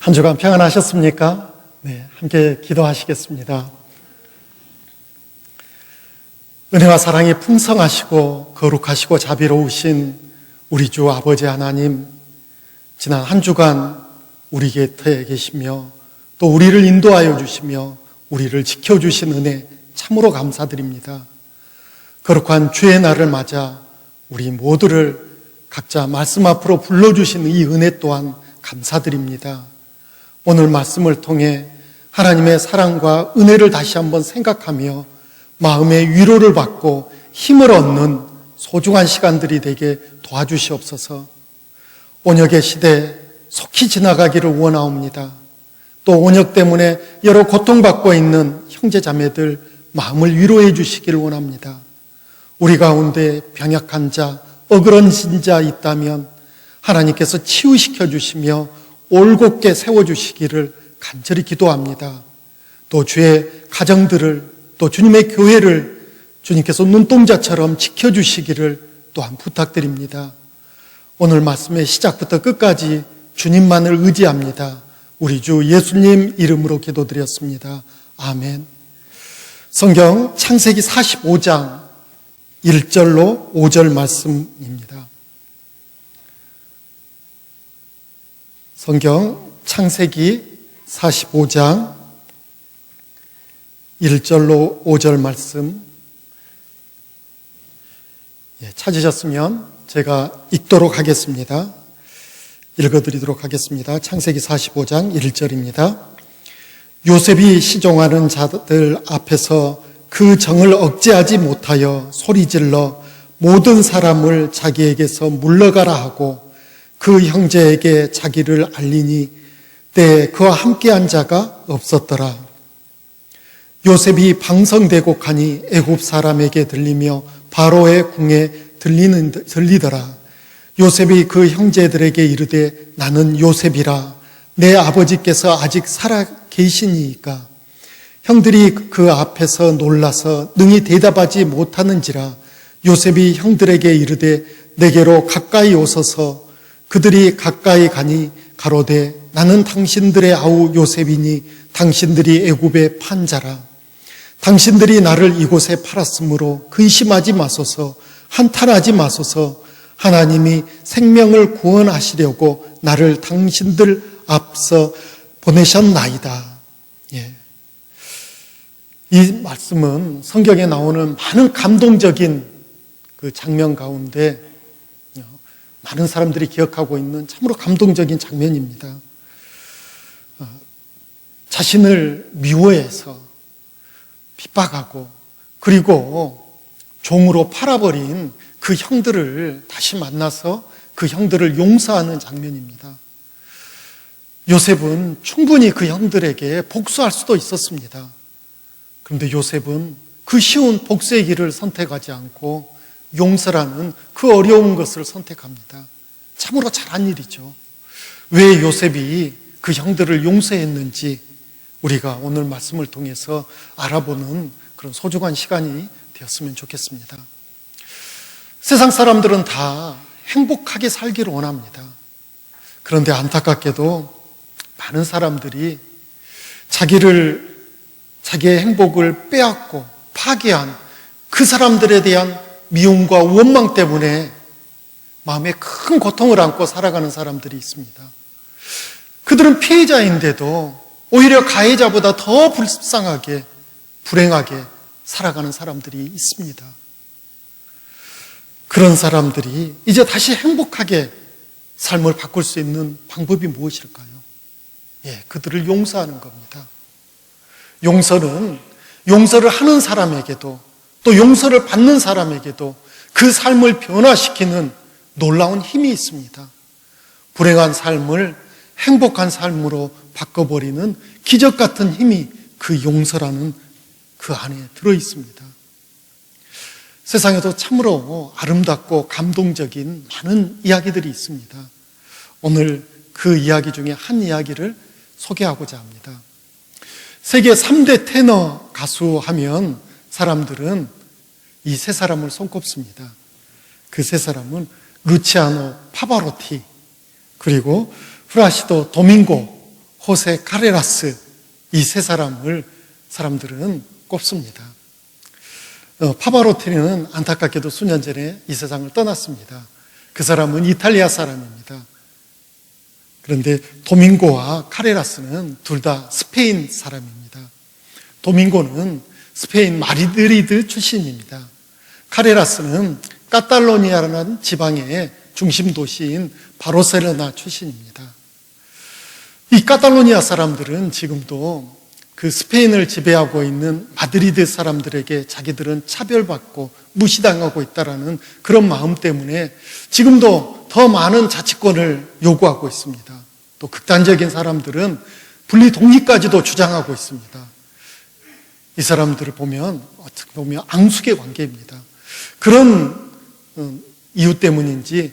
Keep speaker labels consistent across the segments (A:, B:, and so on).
A: 한 주간 평안하셨습니까? 네, 함께 기도하시겠습니다. 은혜와 사랑이 풍성하시고 거룩하시고 자비로우신 우리 주 아버지 하나님, 지난 한 주간 우리 곁에 계시며 또 우리를 인도하여 주시며 우리를 지켜주신 은혜 참으로 감사드립니다. 거룩한 주의 날을 맞아 우리 모두를 각자 말씀 앞으로 불러주신 이 은혜 또한 감사드립니다. 오늘 말씀을 통해 하나님의 사랑과 은혜를 다시 한번 생각하며 마음의 위로를 받고 힘을 얻는 소중한 시간들이 되게 도와주시옵소서. 온역의 시대 속히 지나가기를 원하옵니다. 또 온역 때문에 여러 고통받고 있는 형제자매들 마음을 위로해 주시기를 원합니다. 우리 가운데 병약한 자, 어그러진 자 있다면 하나님께서 치유시켜 주시며 올곧게 세워주시기를 간절히 기도합니다. 또 주의 가정들을, 또 주님의 교회를 주님께서 눈동자처럼 지켜주시기를 또한 부탁드립니다. 오늘 말씀의 시작부터 끝까지 주님만을 의지합니다. 우리 주 예수님 이름으로 기도드렸습니다. 아멘. 성경 창세기 45장 1절로 5절 말씀입니다. 성경 창세기 45장 1절로 5절 말씀 찾으셨으면 제가 읽도록 하겠습니다. 읽어드리도록 하겠습니다. 창세기 45장 1절입니다. 요셉이 시종하는 자들 앞에서 그 정을 억제하지 못하여 소리질러 모든 사람을 자기에게서 물러가라 하고 그 형제에게 자기를 알리니 때에 그와 함께한 자가 없었더라. 요셉이 방성되고 가니 애굽 사람에게 들리며 바로의 궁에 들리더라. 요셉이 그 형제들에게 이르되 나는 요셉이라. 내 아버지께서 아직 살아 계시니이까. 형들이 그 앞에서 놀라서 능히 대답하지 못하는지라. 요셉이 형들에게 이르되 내게로 가까이 오소서. 그들이 가까이 가니 가로되 나는 당신들의 아우 요셉이니 당신들이 애굽의 판자라. 당신들이 나를 이곳에 팔았으므로 근심하지 마소서. 한탄하지 마소서. 하나님이 생명을 구원하시려고 나를 당신들 앞서 보내셨나이다. 이 말씀은 성경에 나오는 많은 감동적인 그 장면 가운데 많은 사람들이 기억하고 있는 참으로 감동적인 장면입니다. 자신을 미워해서 핍박하고 그리고 종으로 팔아버린 그 형들을 다시 만나서 그 형들을 용서하는 장면입니다. 요셉은 충분히 그 형들에게 복수할 수도 있었습니다. 그런데 요셉은 그 쉬운 복수의 길을 선택하지 않고 용서라는 그 어려운 것을 선택합니다. 참으로 잘한 일이죠. 왜 요셉이 그 형들을 용서했는지 우리가 오늘 말씀을 통해서 알아보는 그런 소중한 시간이 되었으면 좋겠습니다. 세상 사람들은 다 행복하게 살기를 원합니다. 그런데 안타깝게도 많은 사람들이 자기의 행복을 빼앗고 파괴한 그 사람들에 대한 미움과 원망 때문에 마음에 큰 고통을 안고 살아가는 사람들이 있습니다. 그들은 피해자인데도 오히려 가해자보다 더 불쌍하게, 불행하게 살아가는 사람들이 있습니다. 그런 사람들이 이제 다시 행복하게 삶을 바꿀 수 있는 방법이 무엇일까요? 그들을 용서하는 겁니다. 용서는 용서를 하는 사람에게도 또 용서를 받는 사람에게도 그 삶을 변화시키는 놀라운 힘이 있습니다. 불행한 삶을 행복한 삶으로 바꿔버리는 기적 같은 힘이 그 용서라는 그 안에 들어있습니다. 세상에도 참으로 아름답고 감동적인 많은 이야기들이 있습니다. 오늘 그 이야기 중에 한 이야기를 소개하고자 합니다. 세계 3대 테너 가수 하면 사람들은 이 세 사람을 손꼽습니다. 그 세 사람은 루치아노 파바로티, 그리고 플라시도 도밍고 호세 카레라스, 이 세 사람들은 꼽습니다. 파바로티는 안타깝게도 수년 전에 이 세상을 떠났습니다. 그 사람은 이탈리아 사람입니다. 그런데 도밍고와 카레라스는 둘 다 스페인 사람입니다. 도밍고는 스페인 마드리드 출신입니다. 카레라스는 카탈로니아라는 지방의 중심 도시인 바르셀로나 출신입니다. 이 카탈로니아 사람들은 지금도 그 스페인을 지배하고 있는 마드리드 사람들에게 자기들은 차별받고 무시당하고 있다는 그런 마음 때문에 지금도 더 많은 자치권을 요구하고 있습니다. 또 극단적인 사람들은 분리 독립까지도 주장하고 있습니다. 이 사람들을 보면 어떻게 보면 앙숙의 관계입니다. 그런 이유 때문인지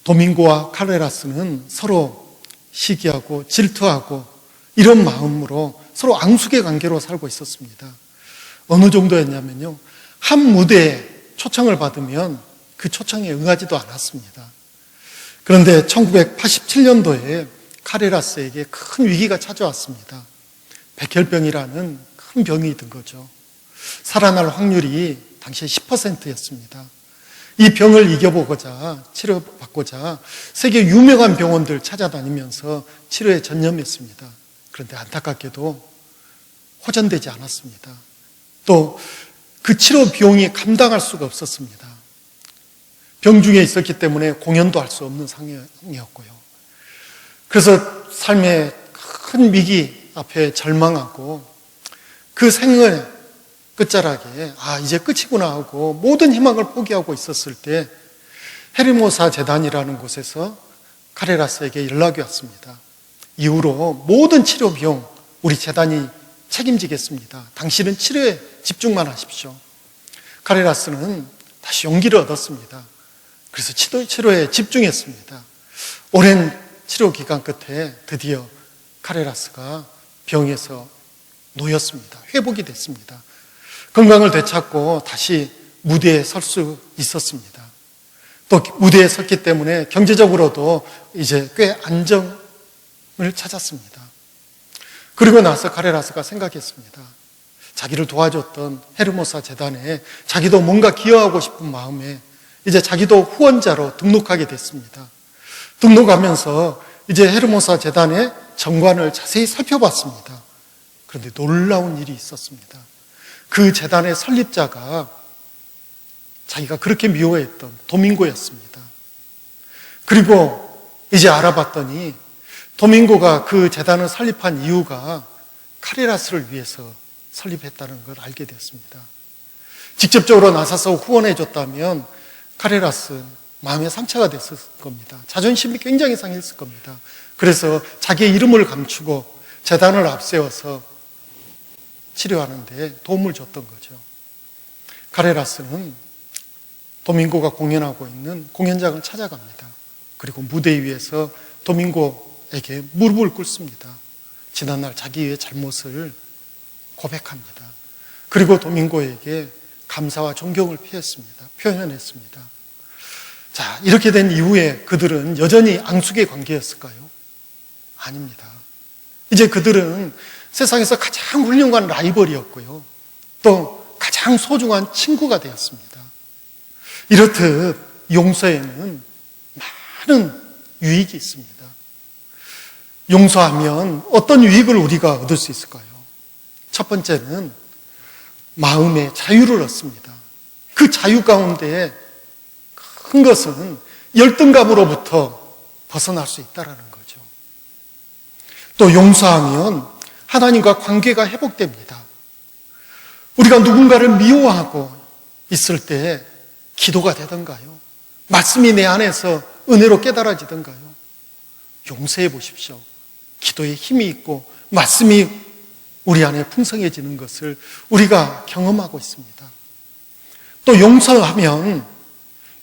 A: 도밍고와 카레라스는 서로 시기하고 질투하고 이런 마음으로 서로 앙숙의 관계로 살고 있었습니다. 어느 정도였냐면요, 한 무대에 초청을 받으면 그 초청에 응하지도 않았습니다. 그런데 1987년도에 카레라스에게 큰 위기가 찾아왔습니다. 백혈병이라는 큰 병이 든 거죠. 살아날 확률이 당시에 10%였습니다. 이 병을 이겨보고자, 치료받고자 세계 유명한 병원들 찾아다니면서 치료에 전념했습니다. 그런데 안타깝게도 호전되지 않았습니다. 또 그 치료 비용이 감당할 수가 없었습니다. 병중에 있었기 때문에 공연도 할 수 없는 상황이었고요. 그래서 삶의 큰 위기 앞에 절망하고 그 생을 끝자락에 이제 끝이구나 하고 모든 희망을 포기하고 있었을 때 헤르모사 재단이라는 곳에서 카레라스에게 연락이 왔습니다. 이후로 모든 치료 비용 우리 재단이 책임지겠습니다. 당신은 치료에 집중만 하십시오. 카레라스는 다시 용기를 얻었습니다. 그래서 치료에 집중했습니다. 오랜 치료 기간 끝에 드디어 카레라스가 병에서 놓였습니다. 회복이 됐습니다. 건강을 되찾고 다시 무대에 설 수 있었습니다. 또 무대에 섰기 때문에 경제적으로도 이제 꽤 안정을 찾았습니다. 그리고 나서 카레라스가 생각했습니다. 자기를 도와줬던 헤르모사 재단에 자기도 뭔가 기여하고 싶은 마음에 이제 자기도 후원자로 등록하게 됐습니다. 등록하면서 이제 헤르모사 재단의 정관을 자세히 살펴봤습니다. 그런데 놀라운 일이 있었습니다. 그 재단의 설립자가 자기가 그렇게 미워했던 도밍고였습니다. 그리고 이제 알아봤더니 도밍고가 그 재단을 설립한 이유가 카레라스를 위해서 설립했다는 걸 알게 되었습니다. 직접적으로 나서서 후원해줬다면 카레라스 마음에 상처가 됐을 겁니다. 자존심이 굉장히 상했을 겁니다. 그래서 자기의 이름을 감추고 재단을 앞세워서 치료하는데 도움을 줬던 거죠. 카레라스는 도밍고가 공연하고 있는 공연장을 찾아갑니다. 그리고 무대 위에서 도밍고에게 무릎을 꿇습니다. 지난날 자기의 잘못을 고백합니다. 그리고 도밍고에게 감사와 존경을 표현했습니다. 자, 이렇게 된 이후에 그들은 여전히 앙숙의 관계였을까요? 아닙니다. 이제 그들은 세상에서 가장 훌륭한 라이벌이었고요. 또 가장 소중한 친구가 되었습니다. 이렇듯 용서에는 많은 유익이 있습니다. 용서하면 어떤 유익을 우리가 얻을 수 있을까요? 첫 번째는 마음의 자유를 얻습니다. 그 자유 가운데 큰 것은 열등감으로부터 벗어날 수 있다는 거죠. 또 용서하면 하나님과 관계가 회복됩니다. 우리가 누군가를 미워하고 있을 때 기도가 되던가요? 말씀이 내 안에서 은혜로 깨달아지던가요? 용서해 보십시오. 기도에 힘이 있고 말씀이 우리 안에 풍성해지는 것을 우리가 경험하고 있습니다. 또 용서하면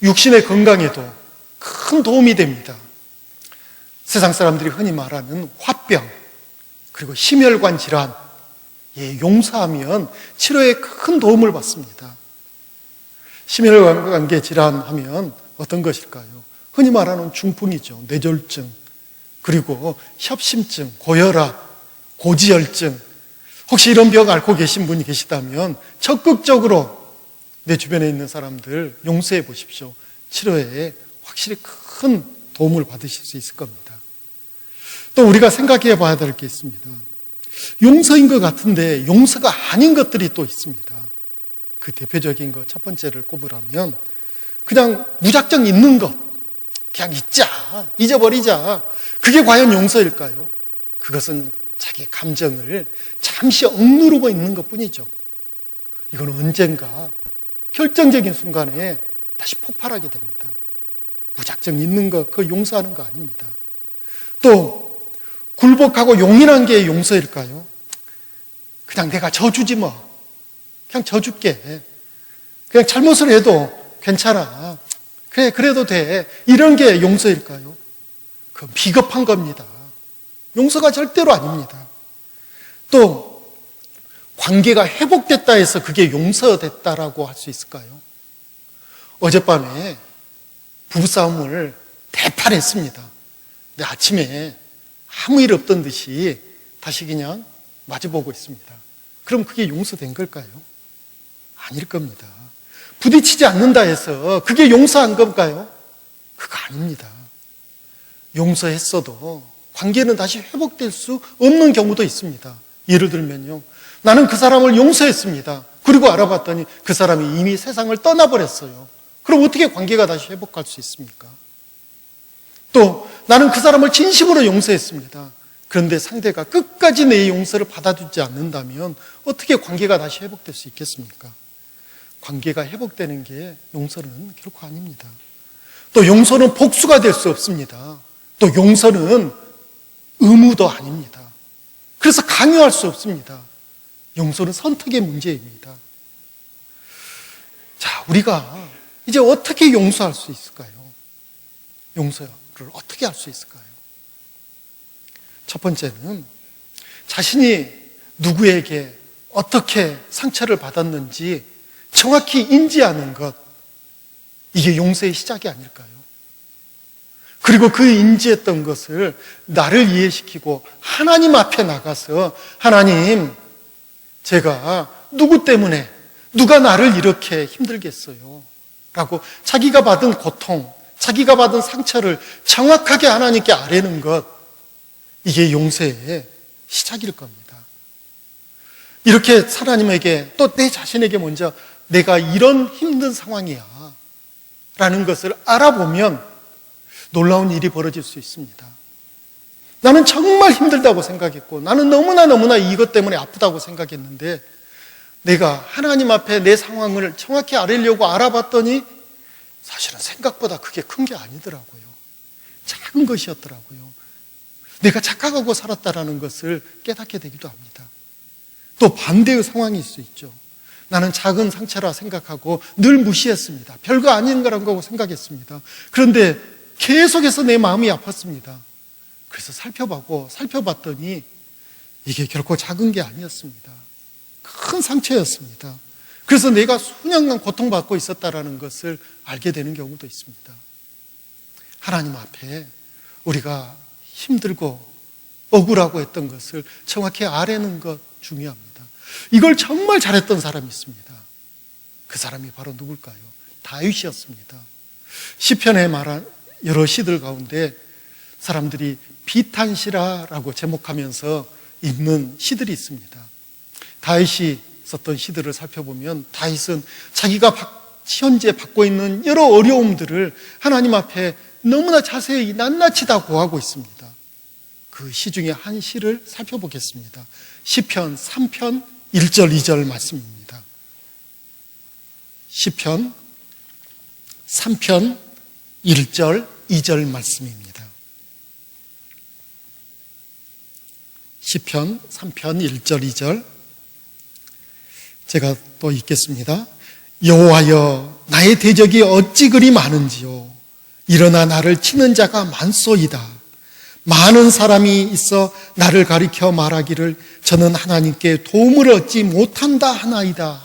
A: 육신의 건강에도 큰 도움이 됩니다. 세상 사람들이 흔히 말하는 화병, 그리고 심혈관 질환, 용서하면 치료에 큰 도움을 받습니다. 심혈관계 질환하면 어떤 것일까요? 흔히 말하는 중풍이죠. 뇌졸중, 그리고 협심증, 고혈압, 고지혈증, 혹시 이런 병 앓고 계신 분이 계시다면 적극적으로 내 주변에 있는 사람들 용서해 보십시오. 치료에 확실히 큰 도움을 받으실 수 있을 겁니다. 또 우리가 생각해 봐야 될 게 있습니다. 용서인 것 같은데 용서가 아닌 것들이 또 있습니다. 그 대표적인 것 첫 번째를 꼽으라면 그냥 무작정 잊는 것, 그냥 잊자, 잊어버리자. 그게 과연 용서일까요? 그것은 자기 감정을 잠시 억누르고 있는 것뿐이죠. 이건 언젠가 결정적인 순간에 다시 폭발하게 됩니다. 무작정 잊는 것, 그거 용서하는 거 아닙니다. 또 굴복하고 용인한 게 용서일까요? 그냥 내가 져주지 뭐. 그냥 져줄게. 그냥 잘못을 해도 괜찮아. 그래, 그래도 돼. 이런 게 용서일까요? 그건 비겁한 겁니다. 용서가 절대로 아닙니다. 또 관계가 회복됐다 해서 그게 용서됐다라고 할 수 있을까요? 어젯밤에 부부싸움을 대파했습니다. 근데 아침에 아무 일 없던 듯이 다시 그냥 마주보고 있습니다. 그럼 그게 용서된 걸까요? 아닐 겁니다. 부딪히지 않는다 해서 그게 용서한 걸까요? 그거 아닙니다. 용서했어도 관계는 다시 회복될 수 없는 경우도 있습니다. 예를 들면요, 나는 그 사람을 용서했습니다. 그리고 알아봤더니 그 사람이 이미 세상을 떠나버렸어요. 그럼 어떻게 관계가 다시 회복할 수 있습니까? 또 나는 그 사람을 진심으로 용서했습니다. 그런데 상대가 끝까지 내 용서를 받아주지 않는다면 어떻게 관계가 다시 회복될 수 있겠습니까? 관계가 회복되는 게 용서는 결코 아닙니다. 또 용서는 복수가 될 수 없습니다. 또 용서는 의무도 아닙니다. 그래서 강요할 수 없습니다. 용서는 선택의 문제입니다. 자, 우리가 이제 어떻게 용서할 수 있을까요? 용서를 어떻게 할 수 있을까요? 첫 번째는 자신이 누구에게 어떻게 상처를 받았는지 정확히 인지하는 것, 이게 용서의 시작이 아닐까요? 그리고 그 인지했던 것을 나를 이해시키고 하나님 앞에 나가서 하나님, 제가 누구 때문에 누가 나를 이렇게 힘들게 했어요? 라고 자기가 받은 고통, 자기가 받은 상처를 정확하게 하나님께 아뢰는 것, 이게 용서의 시작일 겁니다. 이렇게 하나님에게 또 내 자신에게 먼저 내가 이런 힘든 상황이야 라는 것을 알아보면 놀라운 일이 벌어질 수 있습니다. 나는 정말 힘들다고 생각했고 나는 너무나 이것 때문에 아프다고 생각했는데 내가 하나님 앞에 내 상황을 정확히 아뢰려고 알아봤더니 사실은 생각보다 그게 큰 게 아니더라고요. 작은 것이었더라고요. 내가 착각하고 살았다는 것을 깨닫게 되기도 합니다. 또 반대의 상황일 수 있죠. 나는 작은 상처라 생각하고 늘 무시했습니다. 별거 아닌 거라고 생각했습니다. 그런데 계속해서 내 마음이 아팠습니다. 그래서 살펴봤더니 이게 결코 작은 게 아니었습니다. 큰 상처였습니다. 그래서 내가 수년간 고통받고 있었다는 것을 알게 되는 경우도 있습니다. 하나님 앞에 우리가 힘들고 억울하고 했던 것을 정확히 아뢰는 것 중요합니다. 이걸 정말 잘했던 사람이 있습니다. 그 사람이 바로 누굴까요? 다윗이었습니다. 시편에 말한 여러 시들 가운데 사람들이 비탄시라라고 제목하면서 읽는 시들이 있습니다. 다윗이 썼던 시들을 살펴보면 다윗은 자기가 현재 받고 있는 여러 어려움들을 하나님 앞에 너무나 자세히 낱낱이 다 고하고 있습니다. 그 시 중에 한 시를 살펴보겠습니다. 시편 3편 1절 2절 말씀입니다. 시편 3편 1절 2절 말씀입니다. 시편 3편 1절 2절 제가 또 읽겠습니다. 여호와여, 나의 대적이 어찌 그리 많은지요. 일어나 나를 치는 자가 많소이다. 많은 사람이 있어 나를 가리켜 말하기를 저는 하나님께 도움을 얻지 못한다 하나이다.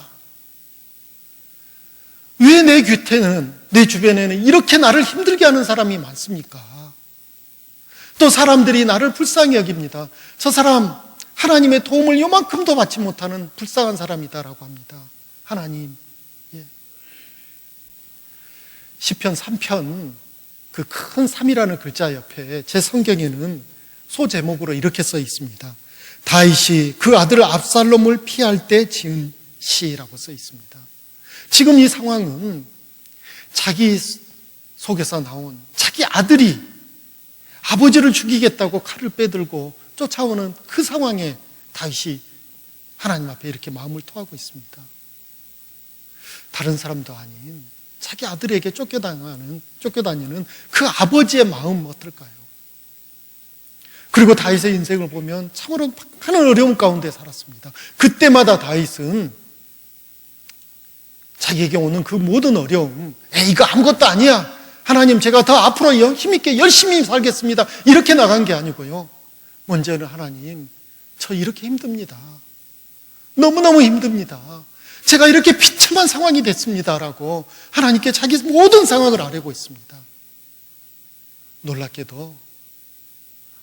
A: 왜 내 곁에는, 내 주변에는 이렇게 나를 힘들게 하는 사람이 많습니까? 또 사람들이 나를 불쌍히 여깁니다. 저 사람 하나님의 도움을 요만큼도 받지 못하는 불쌍한 사람이다라고 합니다. 하나님, 예. 시편 3편 그 큰 3이라는 글자 옆에 제 성경에는 소제목으로 이렇게 써 있습니다. 다윗이 그 아들 압살롬을 피할 때 지은 시라고 써 있습니다. 지금 이 상황은 자기 속에서 나온 자기 아들이 아버지를 죽이겠다고 칼을 빼들고 쫓아오는 그 상황에 다윗이 하나님 앞에 이렇게 마음을 토하고 있습니다. 다른 사람도 아닌 자기 아들에게 쫓겨다니는 그 아버지의 마음 어떨까요? 그리고 다윗의 인생을 보면 참으로 많은 어려움 가운데 살았습니다. 그때마다 다윗은 자기에게 오는 그 모든 어려움, 이거 아무것도 아니야, 하나님 제가 더 앞으로 힘있게 열심히 살겠습니다, 이렇게 나간 게 아니고요, 먼저는 하나님 저 이렇게 힘듭니다, 너무너무 힘듭니다, 제가 이렇게 비참한 상황이 됐습니다라고 하나님께 자기 모든 상황을 아뢰고 있습니다. 놀랍게도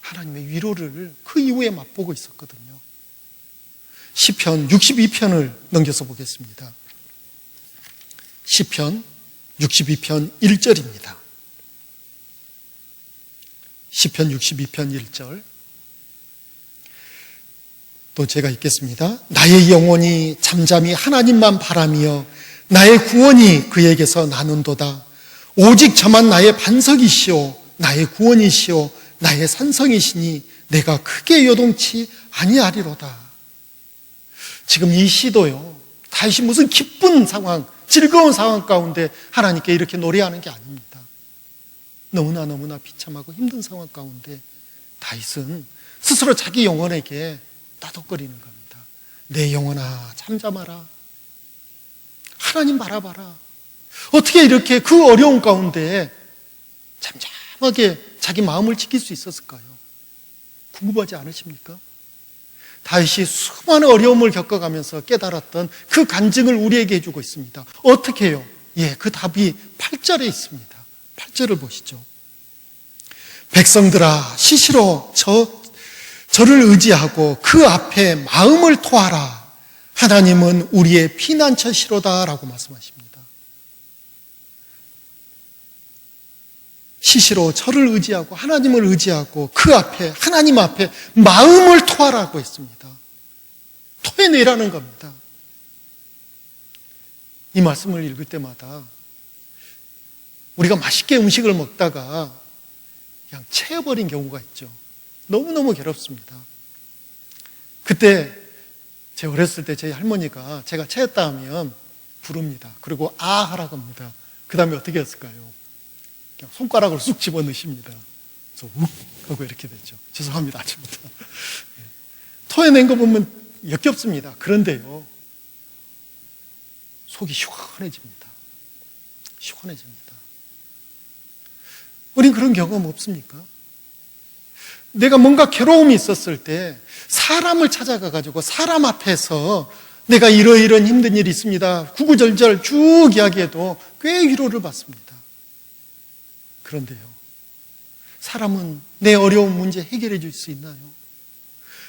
A: 하나님의 위로를 그 이후에 맛보고 있었거든요. 시편 62편을 넘겨서 보겠습니다. 시편 62편 1절입니다. 시편 62편 1절. 또 제가 읽겠습니다. 나의 영혼이 잠잠히 하나님만 바라며 나의 구원이 그에게서 나는도다. 오직 저만 나의 반석이시오 나의 구원이시오 나의 산성이시니 내가 크게 요동치 아니하리로다. 지금 이 시도요, 다윗이 무슨 기쁜 상황, 즐거운 상황 가운데 하나님께 이렇게 노래하는 게 아닙니다. 너무나 비참하고 힘든 상황 가운데 다윗은 스스로 자기 영혼에게 따독거리는 겁니다. 내 영혼아 잠잠하라, 하나님 바라봐라. 어떻게 이렇게 그 어려운 가운데 잠잠하게 자기 마음을 지킬 수 있었을까요? 궁금하지 않으십니까? 다윗이 수많은 어려움을 겪어가면서 깨달았던 그 간증을 우리에게 해주고 있습니다. 어떻게 해요? 그 답이 8절에 있습니다. 8절을 보시죠. 백성들아 시시로 저를 의지하고 그 앞에 마음을 토하라. 하나님은 우리의 피난처시로다 라고 말씀하십니다. 시시로 저를 의지하고 하나님을 의지하고 그 앞에, 하나님 앞에 마음을 토하라고 했습니다. 토해내라는 겁니다. 이 말씀을 읽을 때마다 우리가 맛있게 음식을 먹다가 그냥 채워버린 경우가 있죠. 너무너무 괴롭습니다. 그때 제가 어렸을 때 저희 할머니가 제가 채웠다 하면 부릅니다. 그리고 아 하라고 합니다. 그 다음에 어떻게 했을까요? 그냥 손가락으로 쑥 집어넣으십니다. 그래서 욱 하고 이렇게 됐죠. 죄송합니다, 아침부터. 토해낸 거 보면 역겹습니다. 그런데요, 속이 시원해집니다. 시원해집니다. 우린 그런 경험 없습니까? 내가 뭔가 괴로움이 있었을 때 사람을 찾아가가지고 사람 앞에서 내가 이러이러한 힘든 일이 있습니다, 구구절절 쭉 이야기해도 꽤 위로를 받습니다. 그런데요, 사람은 내 어려운 문제 해결해 줄 수 있나요?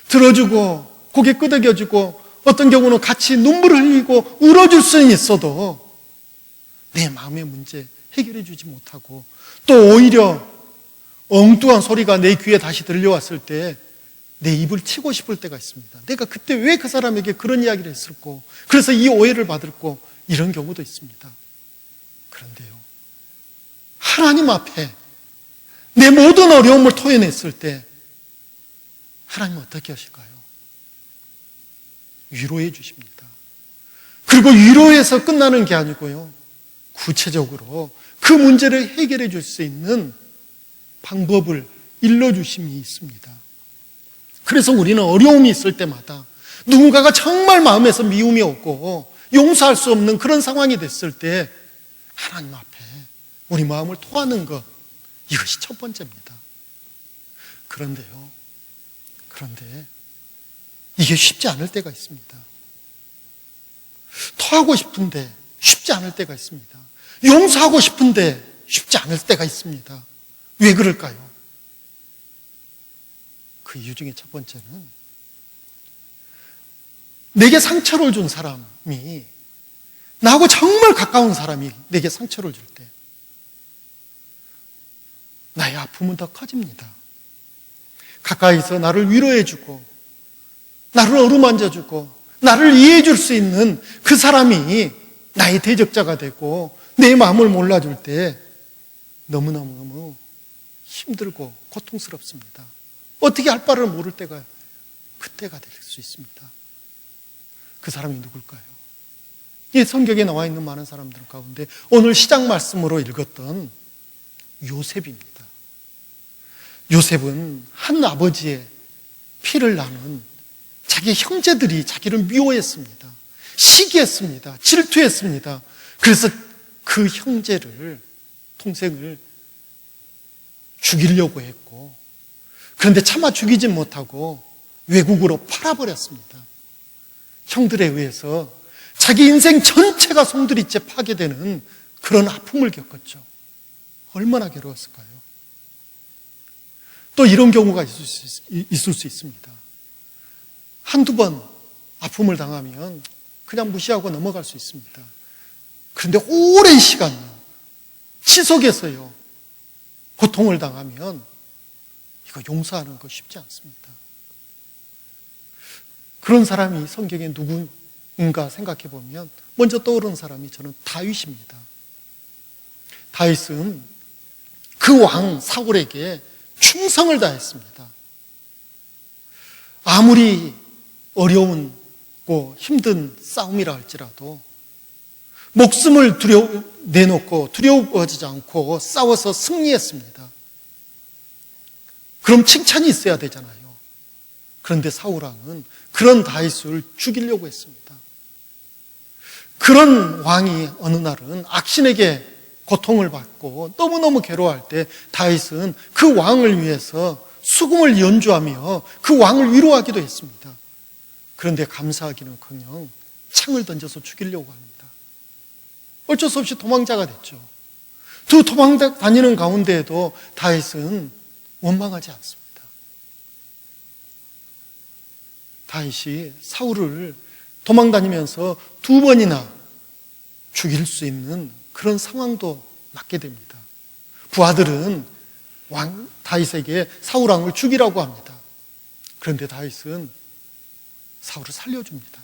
A: 들어주고 고개 끄덕여주고 어떤 경우는 같이 눈물을 흘리고 울어줄 수는 있어도 내 마음의 문제 해결해 주지 못하고 또 오히려 엉뚱한 소리가 내 귀에 다시 들려왔을 때 내 입을 치고 싶을 때가 있습니다. 내가 그때 왜 그 사람에게 그런 이야기를 했을까? 그래서 이 오해를 받을까? 이런 경우도 있습니다. 그런데요, 하나님 앞에 내 모든 어려움을 토해냈을 때 하나님은 어떻게 하실까요? 위로해 주십니다. 그리고 위로해서 끝나는 게 아니고요, 구체적으로 그 문제를 해결해 줄 수 있는 방법을 일러주심이 있습니다. 그래서 우리는 어려움이 있을 때마다 누군가가 정말 마음에서 미움이 오고 용서할 수 없는 그런 상황이 됐을 때 하나님 앞에 우리 마음을 토하는 것, 이것이 첫 번째입니다. 그런데 이게 쉽지 않을 때가 있습니다. 토하고 싶은데 쉽지 않을 때가 있습니다. 용서하고 싶은데 쉽지 않을 때가 있습니다. 왜 그럴까요? 그 이유 중에 첫 번째는 내게 상처를 준 사람이, 나하고 정말 가까운 사람이 내게 상처를 줄 때 나의 아픔은 더 커집니다. 가까이서 나를 위로해주고 나를 어루만져주고 나를 이해해줄 수 있는 그 사람이 나의 대적자가 되고 내 마음을 몰라줄 때 너무너무 힘들고 고통스럽습니다. 어떻게 할 바를 모를 때가 그때가 될 수 있습니다. 그 사람이 누굴까요? 이 성경에 나와 있는 많은 사람들 가운데 오늘 시작 말씀으로 읽었던 요셉입니다. 요셉은 한 아버지의 피를 나눈 자기 형제들이 자기를 미워했습니다. 시기했습니다. 질투했습니다. 그래서 그 형제를, 동생을 죽이려고 했고, 그런데 차마 죽이지 못하고 외국으로 팔아버렸습니다. 형들에 의해서 자기 인생 전체가 송두리째 파괴되는 그런 아픔을 겪었죠. 얼마나 괴로웠을까요? 또 이런 경우가 있을 수 있습니다. 한두 번 아픔을 당하면 그냥 무시하고 넘어갈 수 있습니다. 그런데 오랜 시간요, 지속해서요, 고통을 당하면 이거 용서하는 거 쉽지 않습니다. 그런 사람이 성경에 누구인가 생각해 보면 먼저 떠오르는 사람이 저는 다윗입니다. 다윗은 그 왕 사울에게 충성을 다했습니다. 아무리 어려운고 힘든 싸움이라 할지라도 목숨을 내놓고 두려워하지 않고 싸워서 승리했습니다. 그럼 칭찬이 있어야 되잖아요. 그런데 사울왕은 그런 다윗을 죽이려고 했습니다. 그런 왕이 어느 날은 악신에게 고통을 받고 너무너무 괴로워할 때 다윗은 그 왕을 위해서 수금을 연주하며 그 왕을 위로하기도 했습니다. 그런데 감사하기는커녕 창을 던져서 죽이려고 합니다. 어쩔 수 없이 도망자가 됐죠. 두 도망 다니는 가운데에도 다윗은 원망하지 않습니다. 다윗이 사울을 도망 다니면서 두 번이나 죽일 수 있는 그런 상황도 맞게 됩니다. 부하들은 왕 다윗에게 사울 왕을 죽이라고 합니다. 그런데 다윗은 사울을 살려줍니다.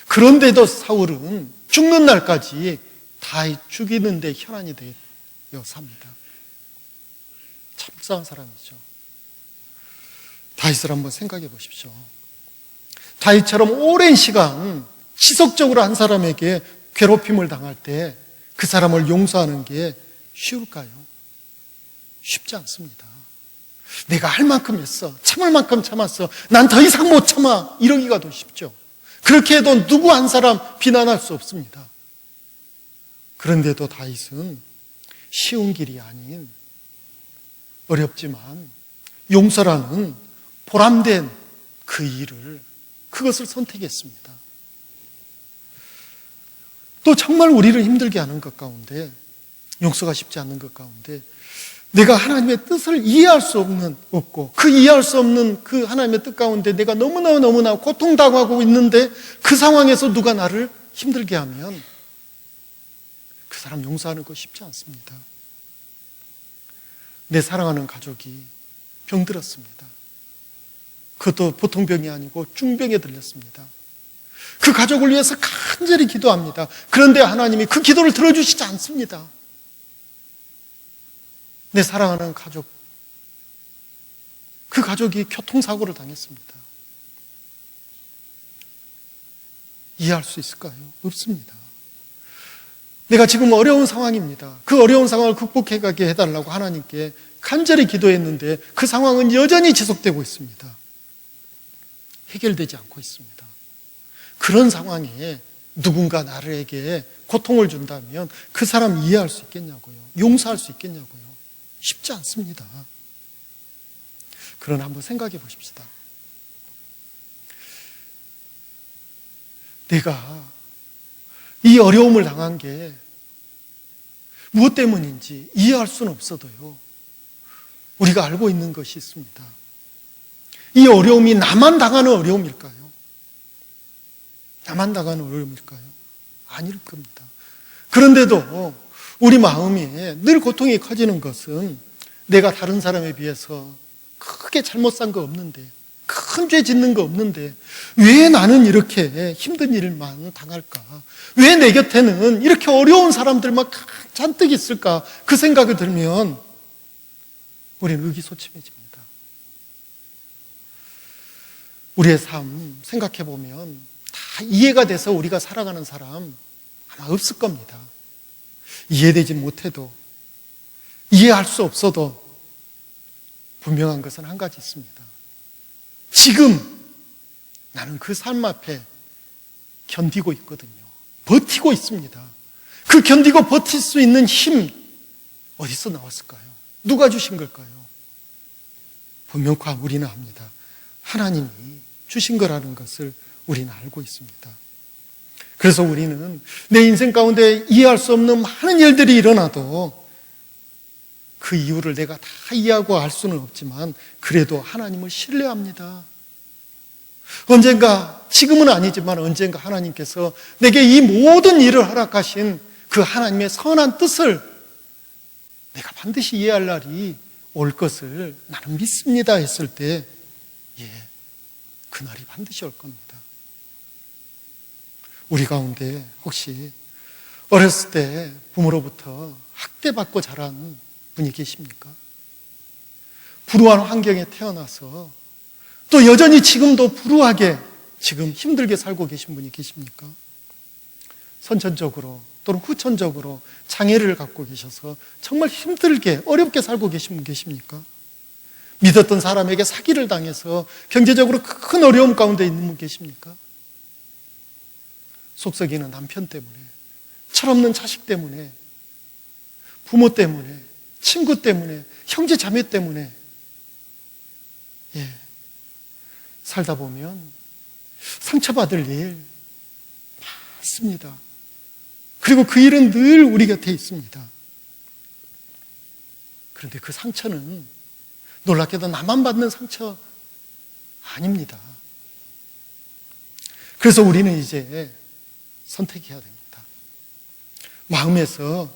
A: 그런데도 사울은 죽는 날까지 다윗 죽이는 데 혈안이 되어 삽니다. 참 불쌍한 사람이죠. 다윗을 한번 생각해 보십시오. 다윗처럼 오랜 시간 지속적으로 한 사람에게 괴롭힘을 당할 때 그 사람을 용서하는 게 쉬울까요? 쉽지 않습니다. 내가 할 만큼 했어, 참을 만큼 참았어, 난 더 이상 못 참아, 이러기가 더 쉽죠. 그렇게 해도 누구 한 사람 비난할 수 없습니다. 그런데도 다윗은 쉬운 길이 아닌 어렵지만 용서라는 보람된 그 일을, 그것을 선택했습니다. 또 정말 우리를 힘들게 하는 것 가운데, 용서가 쉽지 않는 것 가운데 내가 하나님의 뜻을 이해할 수 없고 그 이해할 수 없는 그 하나님의 뜻 가운데 내가 너무나 고통당하고 있는데 그 상황에서 누가 나를 힘들게 하면 그 사람 용서하는 거 쉽지 않습니다. 내 사랑하는 가족이 병들었습니다. 그것도 보통 병이 아니고 중병에 들렸습니다. 그 가족을 위해서 간절히 기도합니다. 그런데 하나님이 그 기도를 들어주시지 않습니다. 내 사랑하는 가족, 그 가족이 교통사고를 당했습니다. 이해할 수 있을까요? 없습니다. 내가 지금 어려운 상황입니다. 그 어려운 상황을 극복해가게 해달라고 하나님께 간절히 기도했는데 그 상황은 여전히 지속되고 있습니다. 해결되지 않고 있습니다. 그런 상황에 누군가 나에게 고통을 준다면 그 사람 이해할 수 있겠냐고요? 용서할 수 있겠냐고요? 쉽지 않습니다. 그러나 한번 생각해 보십시다. 내가 이 어려움을 당한 게 무엇 때문인지 이해할 수는 없어도요, 우리가 알고 있는 것이 있습니다. 이 어려움이 나만 당하는 어려움일까요? 나만 당하는 어려움일까요? 아닐 겁니다. 그런데도 우리 마음이 늘 고통이 커지는 것은 내가 다른 사람에 비해서 크게 잘못 산 거 없는데, 큰 죄 짓는 거 없는데 왜 나는 이렇게 힘든 일만 당할까? 왜 내 곁에는 이렇게 어려운 사람들만 잔뜩 있을까? 그 생각이 들면 우리는 의기소침해집니다. 우리의 삶 생각해 보면 다 이해가 돼서 우리가 살아가는 사람 아마 없을 겁니다. 이해되지 못해도, 이해할 수 없어도 분명한 것은 한 가지 있습니다. 지금 나는 그 삶 앞에 견디고 있거든요. 버티고 있습니다. 그 견디고 버틸 수 있는 힘 어디서 나왔을까요? 누가 주신 걸까요? 분명히 우리는 압니다. 하나님이 주신 거라는 것을 우리는 알고 있습니다. 그래서 우리는 내 인생 가운데 이해할 수 없는 많은 일들이 일어나도 그 이유를 내가 다 이해하고 알 수는 없지만 그래도 하나님을 신뢰합니다. 언젠가, 지금은 아니지만 언젠가 하나님께서 내게 이 모든 일을 허락하신 그 하나님의 선한 뜻을 내가 반드시 이해할 날이 올 것을 나는 믿습니다 했을 때, 그날이 반드시 올 겁니다. 우리 가운데 혹시 어렸을 때 부모로부터 학대받고 자란 분이 계십니까? 불우한 환경에 태어나서 또 여전히 지금도 불우하게 지금 힘들게 살고 계신 분이 계십니까? 선천적으로 또는 후천적으로 장애를 갖고 계셔서 정말 힘들게 어렵게 살고 계신 분 계십니까? 믿었던 사람에게 사기를 당해서 경제적으로 큰 어려움 가운데 있는 분 계십니까? 속썩이는 남편 때문에, 철없는 자식 때문에, 부모 때문에, 친구 때문에, 형제 자매 때문에 살다 보면 상처받을 일 많습니다. 그리고 그 일은 늘 우리 곁에 있습니다. 그런데 그 상처는 놀랍게도 나만 받는 상처 아닙니다. 그래서 우리는 이제 선택해야 됩니다. 마음에서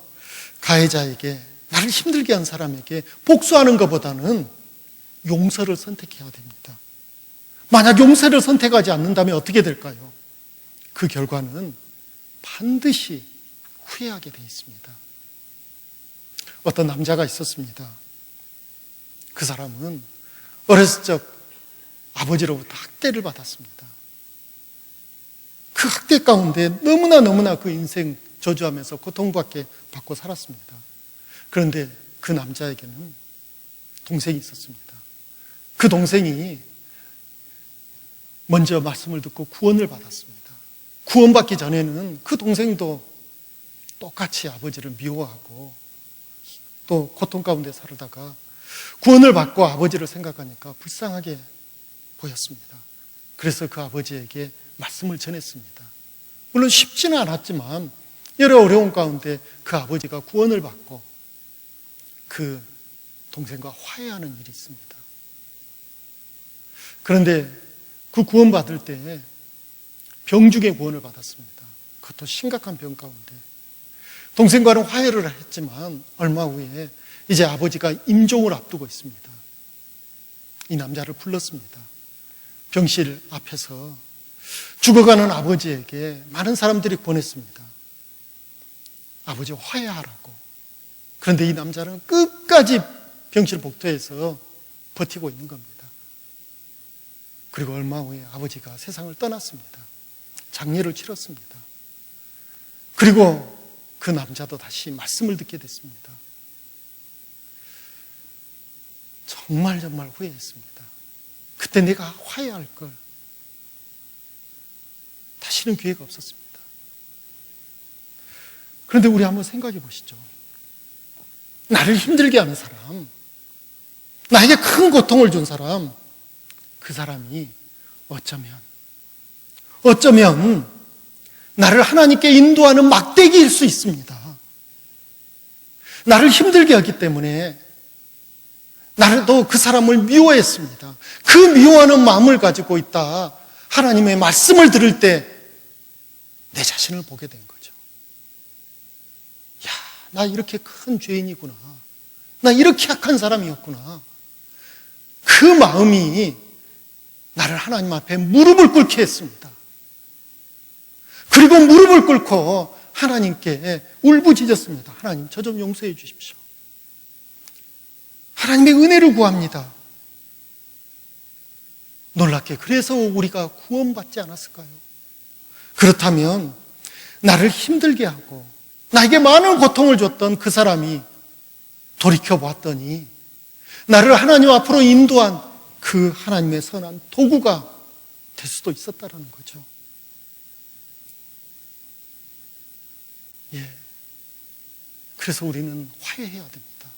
A: 가해자에게, 나를 힘들게 한 사람에게 복수하는 것보다는 용서를 선택해야 됩니다. 만약 용서를 선택하지 않는다면 어떻게 될까요? 그 결과는 반드시 후회하게 되어 있습니다. 어떤 남자가 있었습니다. 그 사람은 어렸을 적 아버지로부터 학대를 받았습니다. 그 학대 가운데 너무나 그 인생 저주하면서 고통받게 받고 살았습니다. 그런데 그 남자에게는 동생이 있었습니다. 그 동생이 먼저 말씀을 듣고 구원을 받았습니다. 구원받기 전에는 그 동생도 똑같이 아버지를 미워하고 또 고통 가운데 살다가 구원을 받고 아버지를 생각하니까 불쌍하게 보였습니다. 그래서 그 아버지에게 말씀을 전했습니다. 물론 쉽지는 않았지만 여러 어려움 가운데 그 아버지가 구원을 받고 그 동생과 화해하는 일이 있습니다. 그런데 그 구원받을 때 병중의 구원을 받았습니다. 그것도 심각한 병 가운데 동생과는 화해를 했지만 얼마 후에 이제 아버지가 임종을 앞두고 있습니다. 이 남자를 불렀습니다. 병실 앞에서 죽어가는 아버지에게 많은 사람들이 보냈습니다. 아버지 화해하라고. 그런데 이 남자는 끝까지 병실 복도에서 버티고 있는 겁니다. 그리고 얼마 후에 아버지가 세상을 떠났습니다. 장례를 치렀습니다. 그리고 그 남자도 다시 말씀을 듣게 됐습니다. 정말 후회했습니다. 그때 내가 화해할 걸. 다시는 기회가 없었습니다. 그런데 우리 한번 생각해 보시죠. 나를 힘들게 하는 사람, 나에게 큰 고통을 준 사람, 그 사람이 어쩌면 나를 하나님께 인도하는 막대기일 수 있습니다. 나를 힘들게 하기 때문에 나도 그 사람을 미워했습니다. 그 미워하는 마음을 가지고 있다. 하나님의 말씀을 들을 때 내 자신을 보게 된 거죠. 야, 나 이렇게 큰 죄인이구나. 나 이렇게 악한 사람이었구나. 그 마음이 나를 하나님 앞에 무릎을 꿇게 했습니다. 그리고 무릎을 꿇고 하나님께 울부짖었습니다. 하나님, 저 좀 용서해 주십시오. 하나님의 은혜를 구합니다. 놀랍게 그래서 우리가 구원받지 않았을까요? 그렇다면 나를 힘들게 하고 나에게 많은 고통을 줬던 그 사람이 돌이켜봤더니 나를 하나님 앞으로 인도한 그 하나님의 선한 도구가 될 수도 있었다는 거죠. 예. 그래서 우리는 화해해야 됩니다.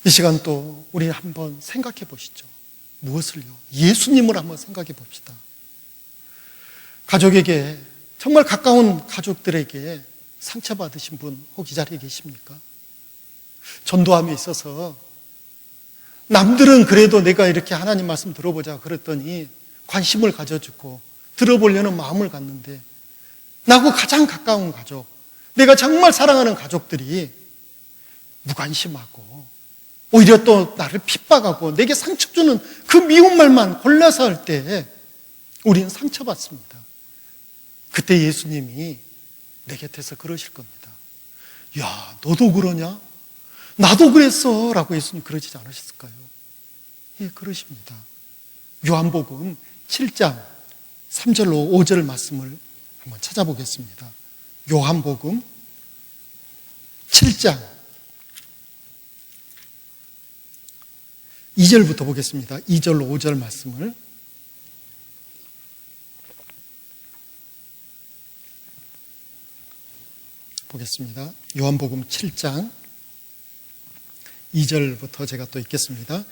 A: 이 시간 또 우리 한번 생각해 보시죠. 무엇을요? 예수님을 한번 생각해 봅시다. 가족에게, 정말 가까운 가족들에게 상처받으신 분 혹 이 자리에 계십니까? 전도함에 있어서 남들은 그래도 내가 이렇게 하나님 말씀 들어보자 그랬더니 관심을 가져주고 들어보려는 마음을 갖는데 나하고 가장 가까운 가족, 내가 정말 사랑하는 가족들이 무관심하고 오히려 또 나를 핍박하고 내게 상처 주는 그 미운 말만 골라서 할 때 우리는 상처받습니다. 그때 예수님이 내 곁에서 그러실 겁니다. 야, 너도 그러냐? 나도 그랬어 라고 예수님 그러지 않으셨을까요? 예, 그러십니다. 요한복음 7장 3절로 5절 말씀을 한번 찾아보겠습니다. 요한복음 7장 2절부터 보겠습니다. 2절로 5절 말씀을 보겠습니다. 요한복음 7장 2절부터 제가 또 읽겠습니다.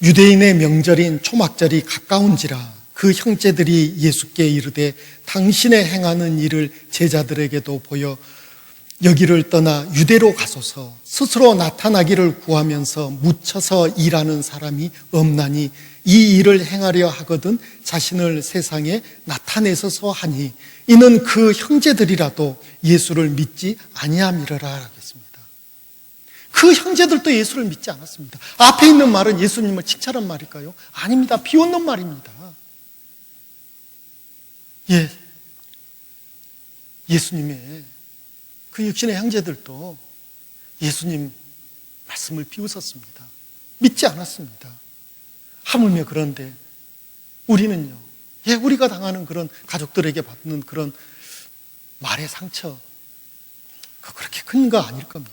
A: 유대인의 명절인 초막절이 가까운지라 그 형제들이 예수께 이르되 당신의 행하는 일을 제자들에게도 보여 여기를 떠나 유대로 가소서. 스스로 나타나기를 구하면서 묻혀서 일하는 사람이 없나니 이 일을 행하려 하거든 자신을 세상에 나타내소서 하니 이는 그 형제들이라도 예수를 믿지 아니함이라라 하겠습니다. 그 형제들도 예수를 믿지 않았습니다. 앞에 있는 말은 예수님을 칭찬한 말일까요? 아닙니다. 비웃는 말입니다. 예, 예수님의 그 육신의 형제들도 예수님 말씀을 비웃었습니다. 믿지 않았습니다. 하물며 그런데 우리는요, 예, 우리가 당하는 그런 가족들에게 받는 그런 말의 상처, 그렇게 큰 거 아닐 겁니다.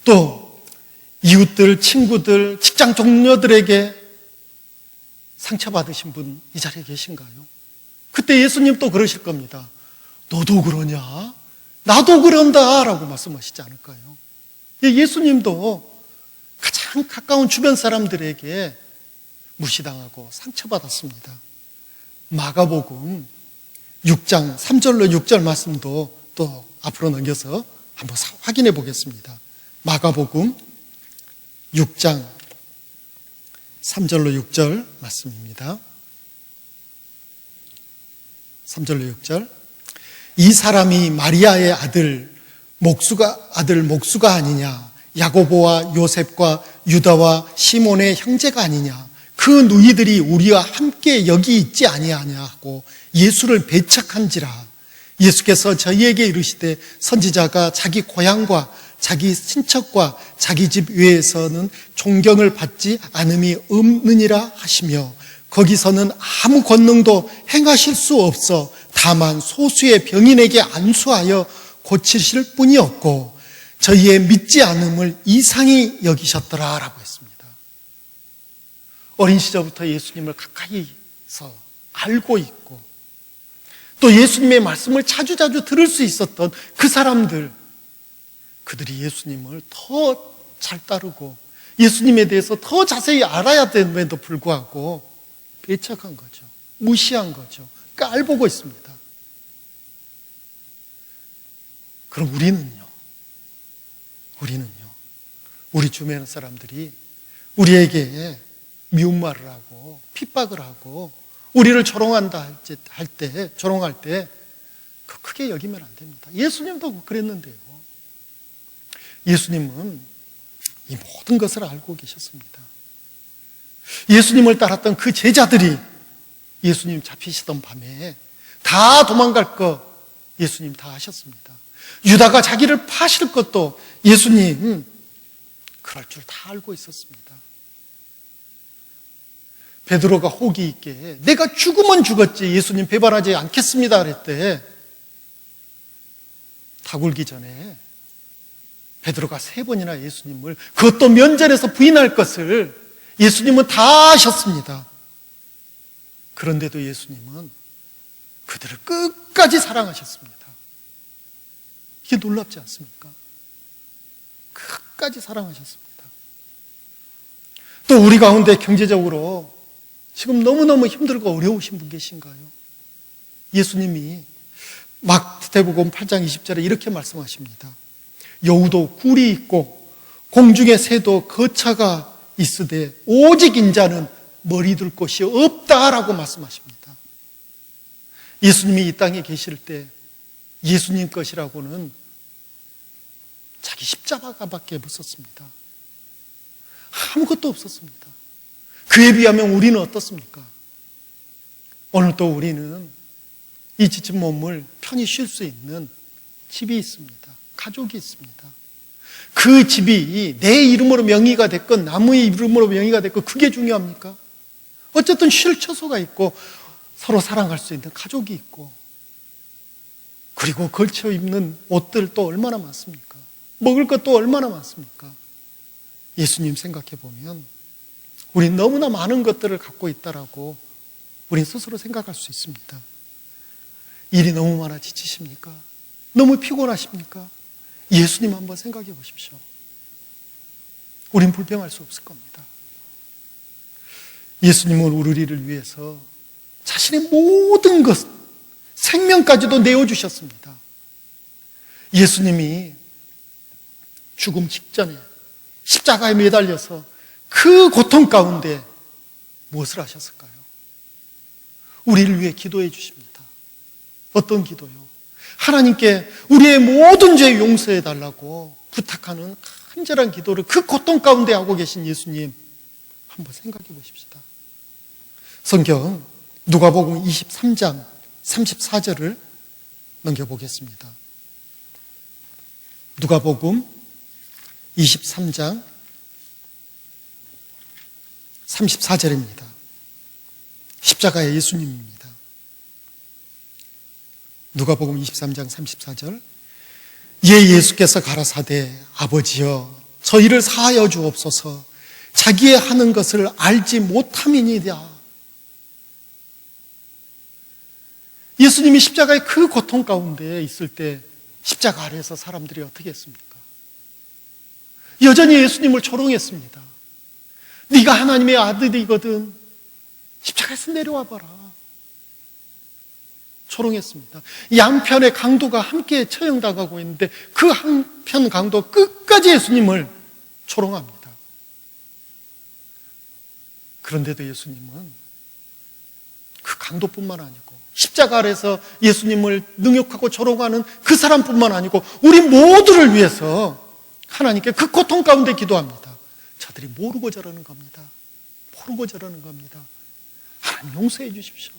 A: 또 이웃들, 친구들, 직장 동료들에게 상처받으신 분 이 자리에 계신가요? 그때 예수님 또 그러실 겁니다. 너도 그러냐? 나도 그런다 라고 말씀하시지 않을까요? 예수님도 가장 가까운 주변 사람들에게 무시당하고 상처받았습니다. 마가복음 6장 3절로 6절 말씀도 또 앞으로 넘겨서 한번 확인해 보겠습니다. 마가복음 6장 3절로 6절 말씀입니다. 3절로 6절. 이 사람이 마리아의 아들 목수가 아니냐? 야고보와 요셉과 유다와 시몬의 형제가 아니냐? 그 누이들이 우리와 함께 여기 있지 아니하냐 하고 예수를 배척한지라. 예수께서 저희에게 이르시되 선지자가 자기 고향과 자기 친척과 자기 집 외에서는 존경을 받지 않음이 없느니라 하시며 거기서는 아무 권능도 행하실 수 없어 다만 소수의 병인에게 안수하여 고치실 뿐이었고 저희의 믿지 않음을 이상히 여기셨더라 라고 했습니다. 어린 시절부터 예수님을 가까이서 알고 있고 또 예수님의 말씀을 자주자주 들을 수 있었던 그 사람들, 그들이 예수님을 더 잘 따르고 예수님에 대해서 더 자세히 알아야 됨에도 불구하고 배척한 거죠. 무시한 거죠. 깔보고 있습니다. 그럼 우리는요? 우리 주변 사람들이 우리에게 미운 말을 하고 핍박을 하고 우리를 조롱한다 조롱할 때 크게 여기면 안 됩니다. 예수님도 그랬는데요. 예수님은 이 모든 것을 알고 계셨습니다. 예수님을 따랐던 그 제자들이 예수님 잡히시던 밤에 다 도망갈 거 예수님 다 아셨습니다. 유다가 자기를 파실 것도 예수님 그럴 줄 다 알고 있었습니다. 베드로가 호기 있게 내가 죽으면 죽었지 예수님 배반하지 않겠습니다 그랬대. 다 굴기 전에 베드로가 3번이나 예수님을 그것도 면전에서 부인할 것을 예수님은 다 아셨습니다. 그런데도 예수님은 그들을 끝까지 사랑하셨습니다. 이게 놀랍지 않습니까? 끝까지 사랑하셨습니다. 또 우리 가운데 경제적으로 지금 너무너무 힘들고 어려우신 분 계신가요? 예수님이 마태복음 8장 20절에 이렇게 말씀하십니다. 여우도 굴이 있고 공중의 새도 거처가 있으되 오직 인자는 머리 둘 곳이 없다라고 말씀하십니다. 예수님이 이 땅에 계실 때 예수님 것이라고는 자기 십자가밖에 없었습니다. 아무것도 없었습니다. 그에 비하면 우리는 어떻습니까? 오늘 또 우리는 이 지친 몸을 편히 쉴 수 있는 집이 있습니다. 가족이 있습니다. 그 집이 내 이름으로 명의가 됐건 남의 이름으로 명의가 됐건 그게 중요합니까? 어쨌든 쉴 처소가 있고 서로 사랑할 수 있는 가족이 있고 그리고 걸쳐 입는 옷들도 얼마나 많습니까? 먹을 것도 얼마나 많습니까? 예수님 생각해 보면 우린 너무나 많은 것들을 갖고 있다라고 우린 스스로 생각할 수 있습니다. 일이 너무 많아 지치십니까? 너무 피곤하십니까? 예수님 한번 생각해 보십시오. 우린 불평할 수 없을 겁니다. 예수님은 우리를 위해서 자신의 모든 것, 생명까지도 내어주셨습니다. 예수님이 죽음 직전에 십자가에 매달려서 그 고통 가운데 무엇을 하셨을까요? 우리를 위해 기도해 주십니다. 어떤 기도요? 하나님께 우리의 모든 죄 용서해 달라고 부탁하는 간절한 기도를 그 고통 가운데 하고 계신 예수님 한번 생각해 보십시다. 성경 누가복음 23장 34절을 넘겨보겠습니다. 누가복음 23장 34절입니다. 십자가의 예수님입니다. 누가복음 23장 34절 예수께서 가라사대 아버지여 저희를 사하여 주옵소서 자기의 하는 것을 알지 못함이니이다. 예수님이 십자가의 그 고통 가운데 있을 때 십자가 아래에서 사람들이 어떻게 했습니까? 여전히 예수님을 조롱했습니다. 네가 하나님의 아들이거든 십자가에서 내려와 봐라. 조롱했습니다. 양편의 강도가 함께 처형당하고 있는데 그 한편 강도 끝까지 예수님을 조롱합니다. 그런데도 예수님은 그 강도뿐만 아니고 십자가 아래서 예수님을 능욕하고 조롱하는 그 사람뿐만 아니고 우리 모두를 위해서 하나님께 그 고통 가운데 기도합니다. 저들이 모르고 저러는 겁니다. 모르고 저러는 겁니다. 하나님 용서해 주십시오.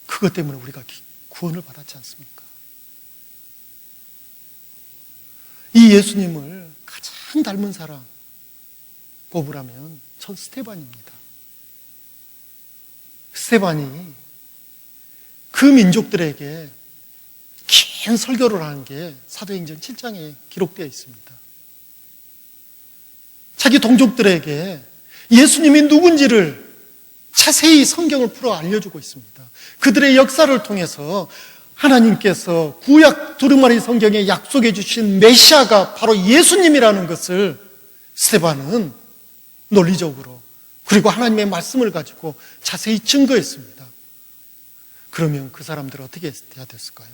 A: 그것 때문에 우리가 구원을 받았지 않습니까? 이 예수님을 가장 닮은 사람 뽑으라면 전 스데반입니다. 스데반이 그 민족들에게 긴 설교를 하는 게 사도행전 7장에 기록되어 있습니다. 자기 동족들에게 예수님이 누군지를 자세히 성경을 풀어 알려주고 있습니다. 그들의 역사를 통해서 하나님께서 구약 두루마리 성경에 약속해 주신 메시아가 바로 예수님이라는 것을 스데반은 논리적으로 그리고 하나님의 말씀을 가지고 자세히 증거했습니다. 그러면 그 사람들은 어떻게 해야 됐을까요?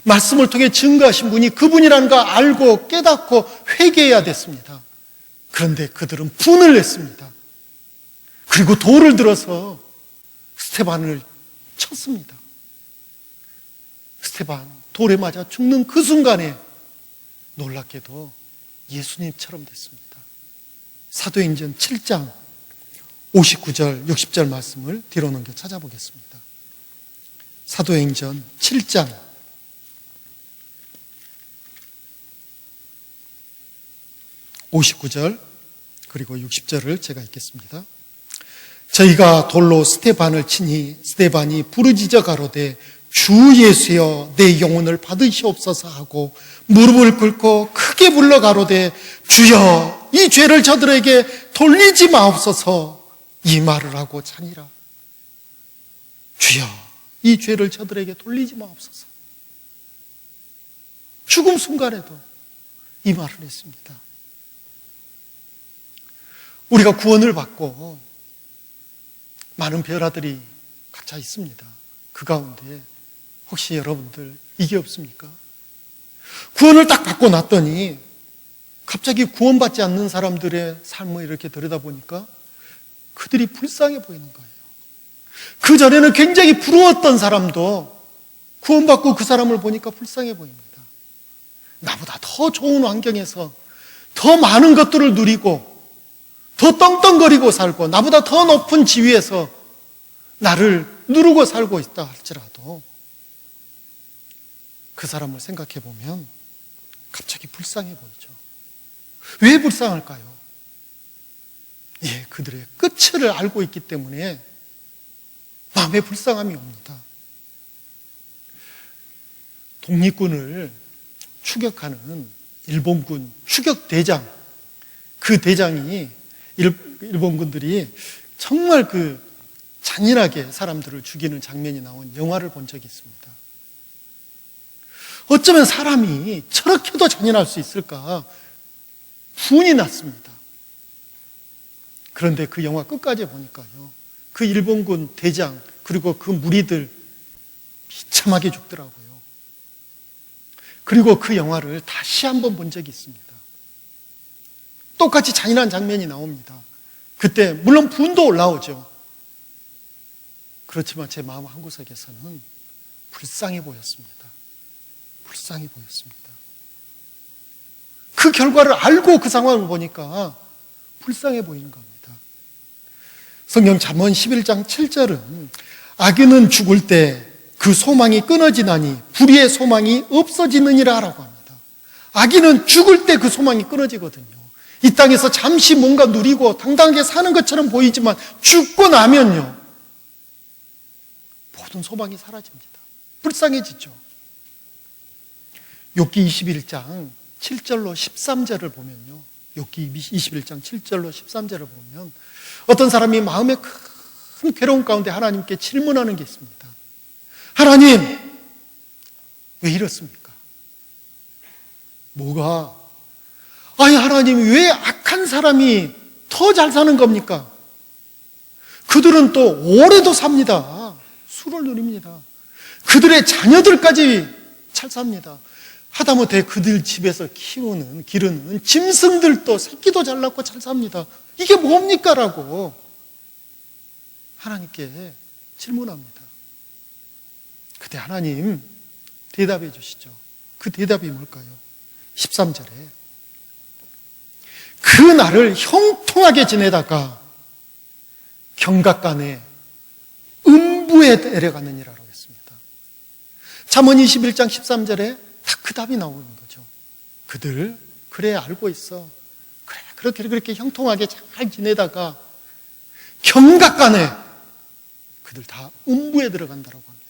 A: 말씀을 통해 증거하신 분이 그분이라는 걸 알고 깨닫고 회개해야 됐습니다. 그런데 그들은 분을 냈습니다. 그리고 돌을 들어서 스데반을 쳤습니다. 스데반 돌에 맞아 죽는 그 순간에 놀랍게도 예수님처럼 됐습니다. 사도행전 7장 59절, 60절 말씀을 뒤로 넘겨 찾아보겠습니다. 사도행전 7장 59절 그리고 60절을 제가 읽겠습니다. 저희가 돌로 스데반을 치니 스데반이 부르짖어 가로되 주 예수여 내 영혼을 받으시옵소서 하고 무릎을 꿇고 크게 불러 가로되 주여 이 죄를 저들에게 돌리지 마옵소서 이 말을 하고 자니라. 주여 이 죄를 저들에게 돌리지 마옵소서. 죽음 순간에도 이 말을 했습니다. 우리가 구원을 받고 많은 별아들이 각자 있습니다. 그 가운데 혹시 여러분들 이게 없습니까? 구원을 딱 받고 났더니 갑자기 구원받지 않는 사람들의 삶을 이렇게 들여다보니까 그들이 불쌍해 보이는 거예요. 그전에는 굉장히 부러웠던 사람도 구원받고 그 사람을 보니까 불쌍해 보입니다. 나보다 더 좋은 환경에서 더 많은 것들을 누리고 더 떵떵거리고 살고 나보다 더 높은 지위에서 나를 누르고 살고 있다 할지라도 그 사람을 생각해 보면 갑자기 불쌍해 보이죠. 왜 불쌍할까요? 예, 그들의 끝을 알고 있기 때문에 마음에 불쌍함이 옵니다. 독립군을 추격하는 일본군 추격대장, 그 대장이 일본군들이 정말 그 잔인하게 사람들을 죽이는 장면이 나온 영화를 본 적이 있습니다. 어쩌면 사람이 저렇게도 잔인할 수 있을까 분이 났습니다. 그런데 그 영화 끝까지 보니까요, 그 일본군 대장 그리고 그 무리들 비참하게 죽더라고요. 그리고 그 영화를 다시 한번 본 적이 있습니다. 똑같이 잔인한 장면이 나옵니다. 그때 물론 분도 올라오죠. 그렇지만 제 마음 한구석에서는 불쌍해 보였습니다. 불쌍해 보였습니다. 그 결과를 알고 그 상황을 보니까 불쌍해 보이는 겁니다. 성경 잠언 11장 7절은 악인은 죽을 때 그 소망이 끊어지나니 불의의 소망이 없어지느니라 라고 합니다. 악인은 죽을 때 그 소망이 끊어지거든요. 이 땅에서 잠시 뭔가 누리고 당당하게 사는 것처럼 보이지만 죽고 나면요, 모든 소망이 사라집니다. 불쌍해지죠. 욥기 21장 7절로 13절을 보면요, 욥기 21장 7절로 13절을 보면 어떤 사람이 마음에 큰 괴로움 가운데 하나님께 질문하는 게 있습니다. 하나님, 왜 이렇습니까? 뭐가? 아니, 하나님, 왜 악한 사람이 더 잘 사는 겁니까? 그들은 또 오래도 삽니다. 수를 누립니다. 그들의 자녀들까지 잘 삽니다. 하다못해 그들 집에서 기르는 짐승들도 새끼도 잘 낳고 잘 삽니다. 이게 뭡니까? 라고 하나님께 질문합니다. 그때 하나님 대답해 주시죠. 그 대답이 뭘까요? 13절에 그 날을 형통하게 지내다가 경각간에 음부에 내려가느니라고 했습니다. 잠언 21장 13절에 딱 그 답이 나오는 거죠. 그들 그래 알고 있어. 그래 그렇게 형통하게 잘 지내다가 경각간에 그들 다 음부에 들어간다라고 합니다.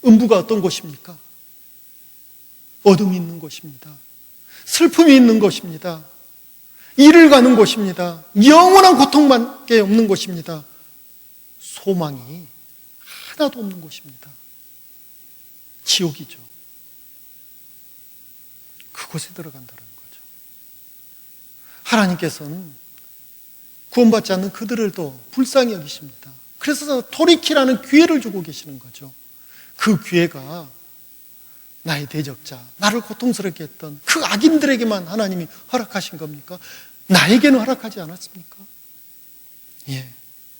A: 음부가 어떤 곳입니까? 어둠이 있는 곳입니다. 슬픔이 있는 곳입니다. 이를 가는 곳입니다. 영원한 고통밖에 없는 곳입니다. 소망이 하나도 없는 곳입니다. 지옥이죠. 그곳에 들어간다는 거죠. 하나님께서는 구원받지 않는 그들을도 불쌍히 여기십니다. 그래서 돌이키라는 기회를 주고 계시는 거죠. 그 기회가 나의 대적자, 나를 고통스럽게 했던 그 악인들에게만 하나님이 허락하신 겁니까? 나에게는 허락하지 않았습니까? 예,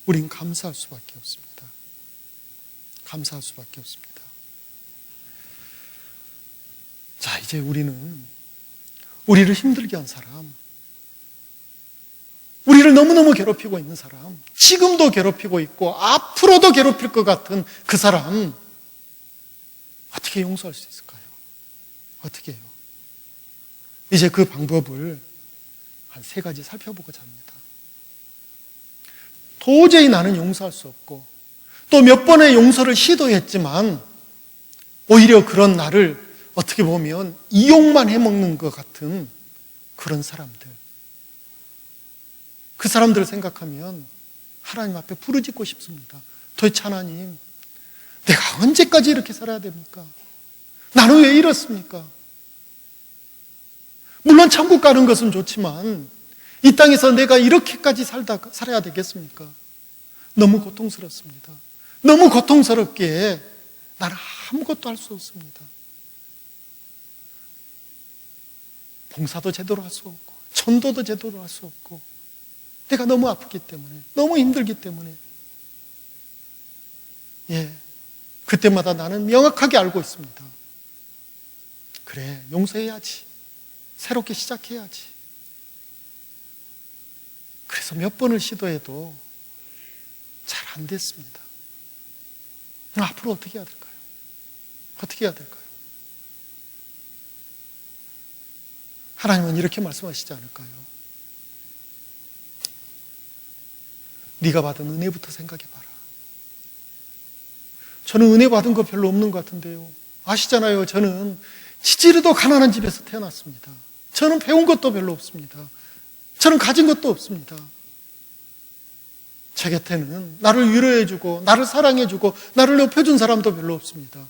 A: 우린 감사할 수밖에 없습니다. 감사할 수밖에 없습니다. 자, 이제 우리는 우리를 힘들게 한 사람, 우리를 너무너무 괴롭히고 있는 사람, 지금도 괴롭히고 있고 앞으로도 괴롭힐 것 같은 그 사람 어떻게 용서할 수 있을까요? 어떻게 해요? 이제 그 방법을 한 3가지 살펴보고자 합니다. 도저히 나는 용서할 수 없고 또 몇 번의 용서를 시도했지만 오히려 그런 나를 어떻게 보면 이용만 해먹는 것 같은 그런 사람들, 그 사람들을 생각하면 하나님 앞에 부르짖고 싶습니다. 도대체 하나님, 내가 언제까지 이렇게 살아야 됩니까? 나는 왜 이렇습니까? 물론 천국 가는 것은 좋지만 이 땅에서 내가 이렇게까지 살아야 되겠습니까? 너무 고통스럽습니다. 너무 고통스럽기에 나는 아무것도 할 수 없습니다. 봉사도 제대로 할 수 없고 전도도 제대로 할 수 없고 내가 너무 아프기 때문에, 너무 힘들기 때문에, 그때마다 나는 명확하게 알고 있습니다. 그래, 용서해야지. 새롭게 시작해야지. 그래서 몇 번을 시도해도 잘 안 됐습니다. 앞으로 어떻게 해야 될까요? 어떻게 해야 될까요? 하나님은 이렇게 말씀하시지 않을까요? 네가 받은 은혜부터 생각해봐라. 저는 은혜 받은 거 별로 없는 것 같은데요. 아시잖아요. 저는 지지리도 가난한 집에서 태어났습니다. 저는 배운 것도 별로 없습니다. 저는 가진 것도 없습니다. 제 곁에는 나를 위로해주고 나를 사랑해주고 나를 높여준 사람도 별로 없습니다.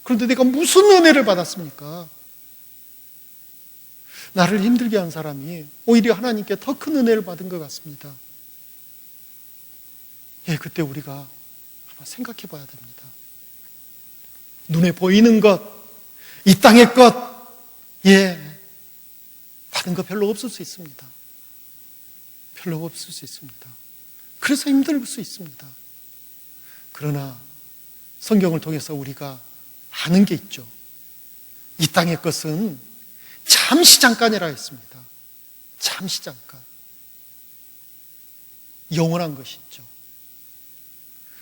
A: 그런데 내가 무슨 은혜를 받았습니까? 나를 힘들게 한 사람이 오히려 하나님께 더 큰 은혜를 받은 것 같습니다. 그때 우리가 한번 생각해 봐야 됩니다. 눈에 보이는 것, 이 땅의 것, 받은 거 별로 없을 수 있습니다. 별로 없을 수 있습니다. 그래서 힘들 수 있습니다. 그러나 성경을 통해서 우리가 아는 게 있죠. 이 땅의 것은 잠시 잠깐이라 했습니다. 잠시 잠깐. 영원한 것이 있죠.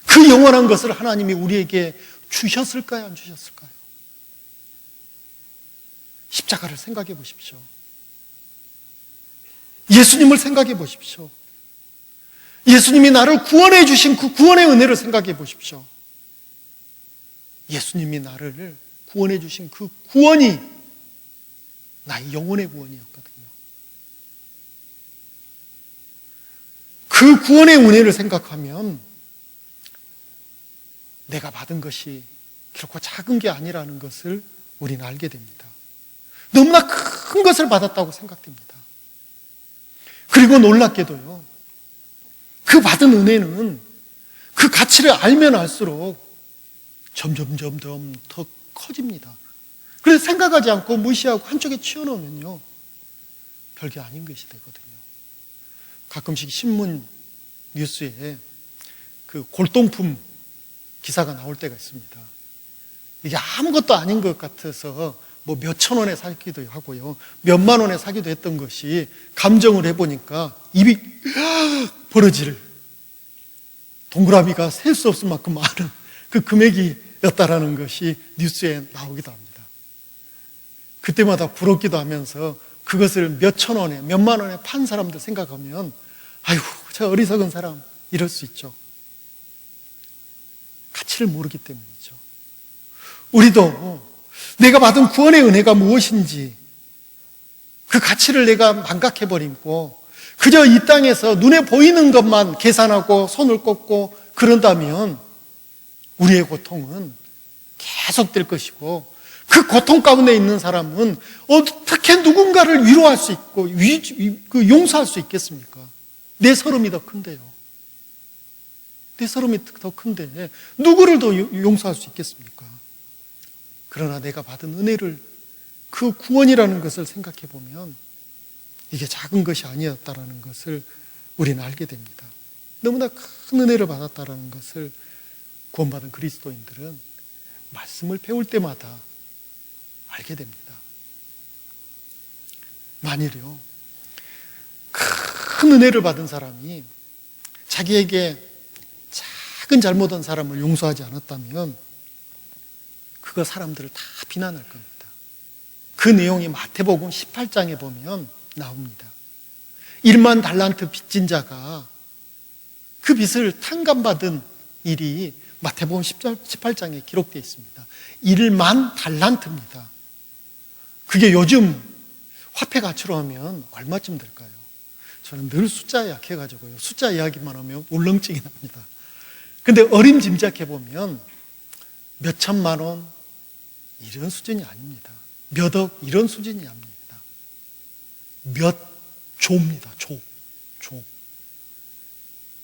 A: 그 영원한 것을 하나님이 우리에게 주셨을까요? 안 주셨을까요? 십자가를 생각해 보십시오. 예수님을 생각해 보십시오. 예수님이 나를 구원해 주신 그 구원의 은혜를 생각해 보십시오. 예수님이 나를 구원해 주신 그 구원이 나의 영혼의 구원이었거든요. 그 구원의 은혜를 생각하면 내가 받은 것이 결코 작은 게 아니라는 것을 우리는 알게 됩니다. 너무나 큰 것을 받았다고 생각됩니다. 그리고 놀랍게도요, 그 받은 은혜는 그 가치를 알면 알수록 점점 더 커집니다. 그래서 생각하지 않고 무시하고 한쪽에 치워놓으면요, 별게 아닌 것이 되거든요. 가끔씩 신문 뉴스에 그 골동품 기사가 나올 때가 있습니다. 이게 아무것도 아닌 것 같아서 뭐 몇천 원에 사기도 하고요, 몇만 원에 사기도 했던 것이 감정을 해보니까 입이 벌어질 동그라미가 셀 수 없을 만큼 많은 그 금액이었다라는 것이 뉴스에 나오기도 합니다. 그때마다 부럽기도 하면서 그것을 몇천 원에 몇만 원에 판 사람들 생각하면 아이고 저 어리석은 사람 이럴 수 있죠. 가치를 모르기 때문이죠. 우리도 내가 받은 구원의 은혜가 무엇인지 그 가치를 내가 망각해버리고 그저 이 땅에서 눈에 보이는 것만 계산하고 손을 꽂고 그런다면 우리의 고통은 계속될 것이고 그 고통 가운데 있는 사람은 어떻게 누군가를 위로할 수 있고 용서할 수 있겠습니까? 내 서름이 더 큰데요. 내 서름이 더 큰데 누구를 더 용서할 수 있겠습니까? 그러나 내가 받은 은혜를, 그 구원이라는 것을 생각해 보면 이게 작은 것이 아니었다라는 것을 우리는 알게 됩니다. 너무나 큰 은혜를 받았다라는 것을 구원받은 그리스도인들은 말씀을 배울 때마다 알게 됩니다. 만일요, 큰 은혜를 받은 사람이 자기에게 작은 잘못한 사람을 용서하지 않았다면 그거 사람들을 다 비난할 겁니다. 그 내용이 마태복음 18장에 보면 나옵니다. 1만 달란트 빚진 자가 그 빚을 탕감받은 일이 마태복음 18장에 기록되어 있습니다. 1만 달란트입니다. 그게 요즘 화폐 가치로 하면 얼마쯤 될까요? 저는 늘 숫자에 약해가지고요. 숫자 이야기만 하면 울렁증이 납니다. 근데 어림짐작해 보면 몇 천만 원 이런 수준이 아닙니다. 몇 억 이런 수준이 아닙니다. 몇 조입니다. 조.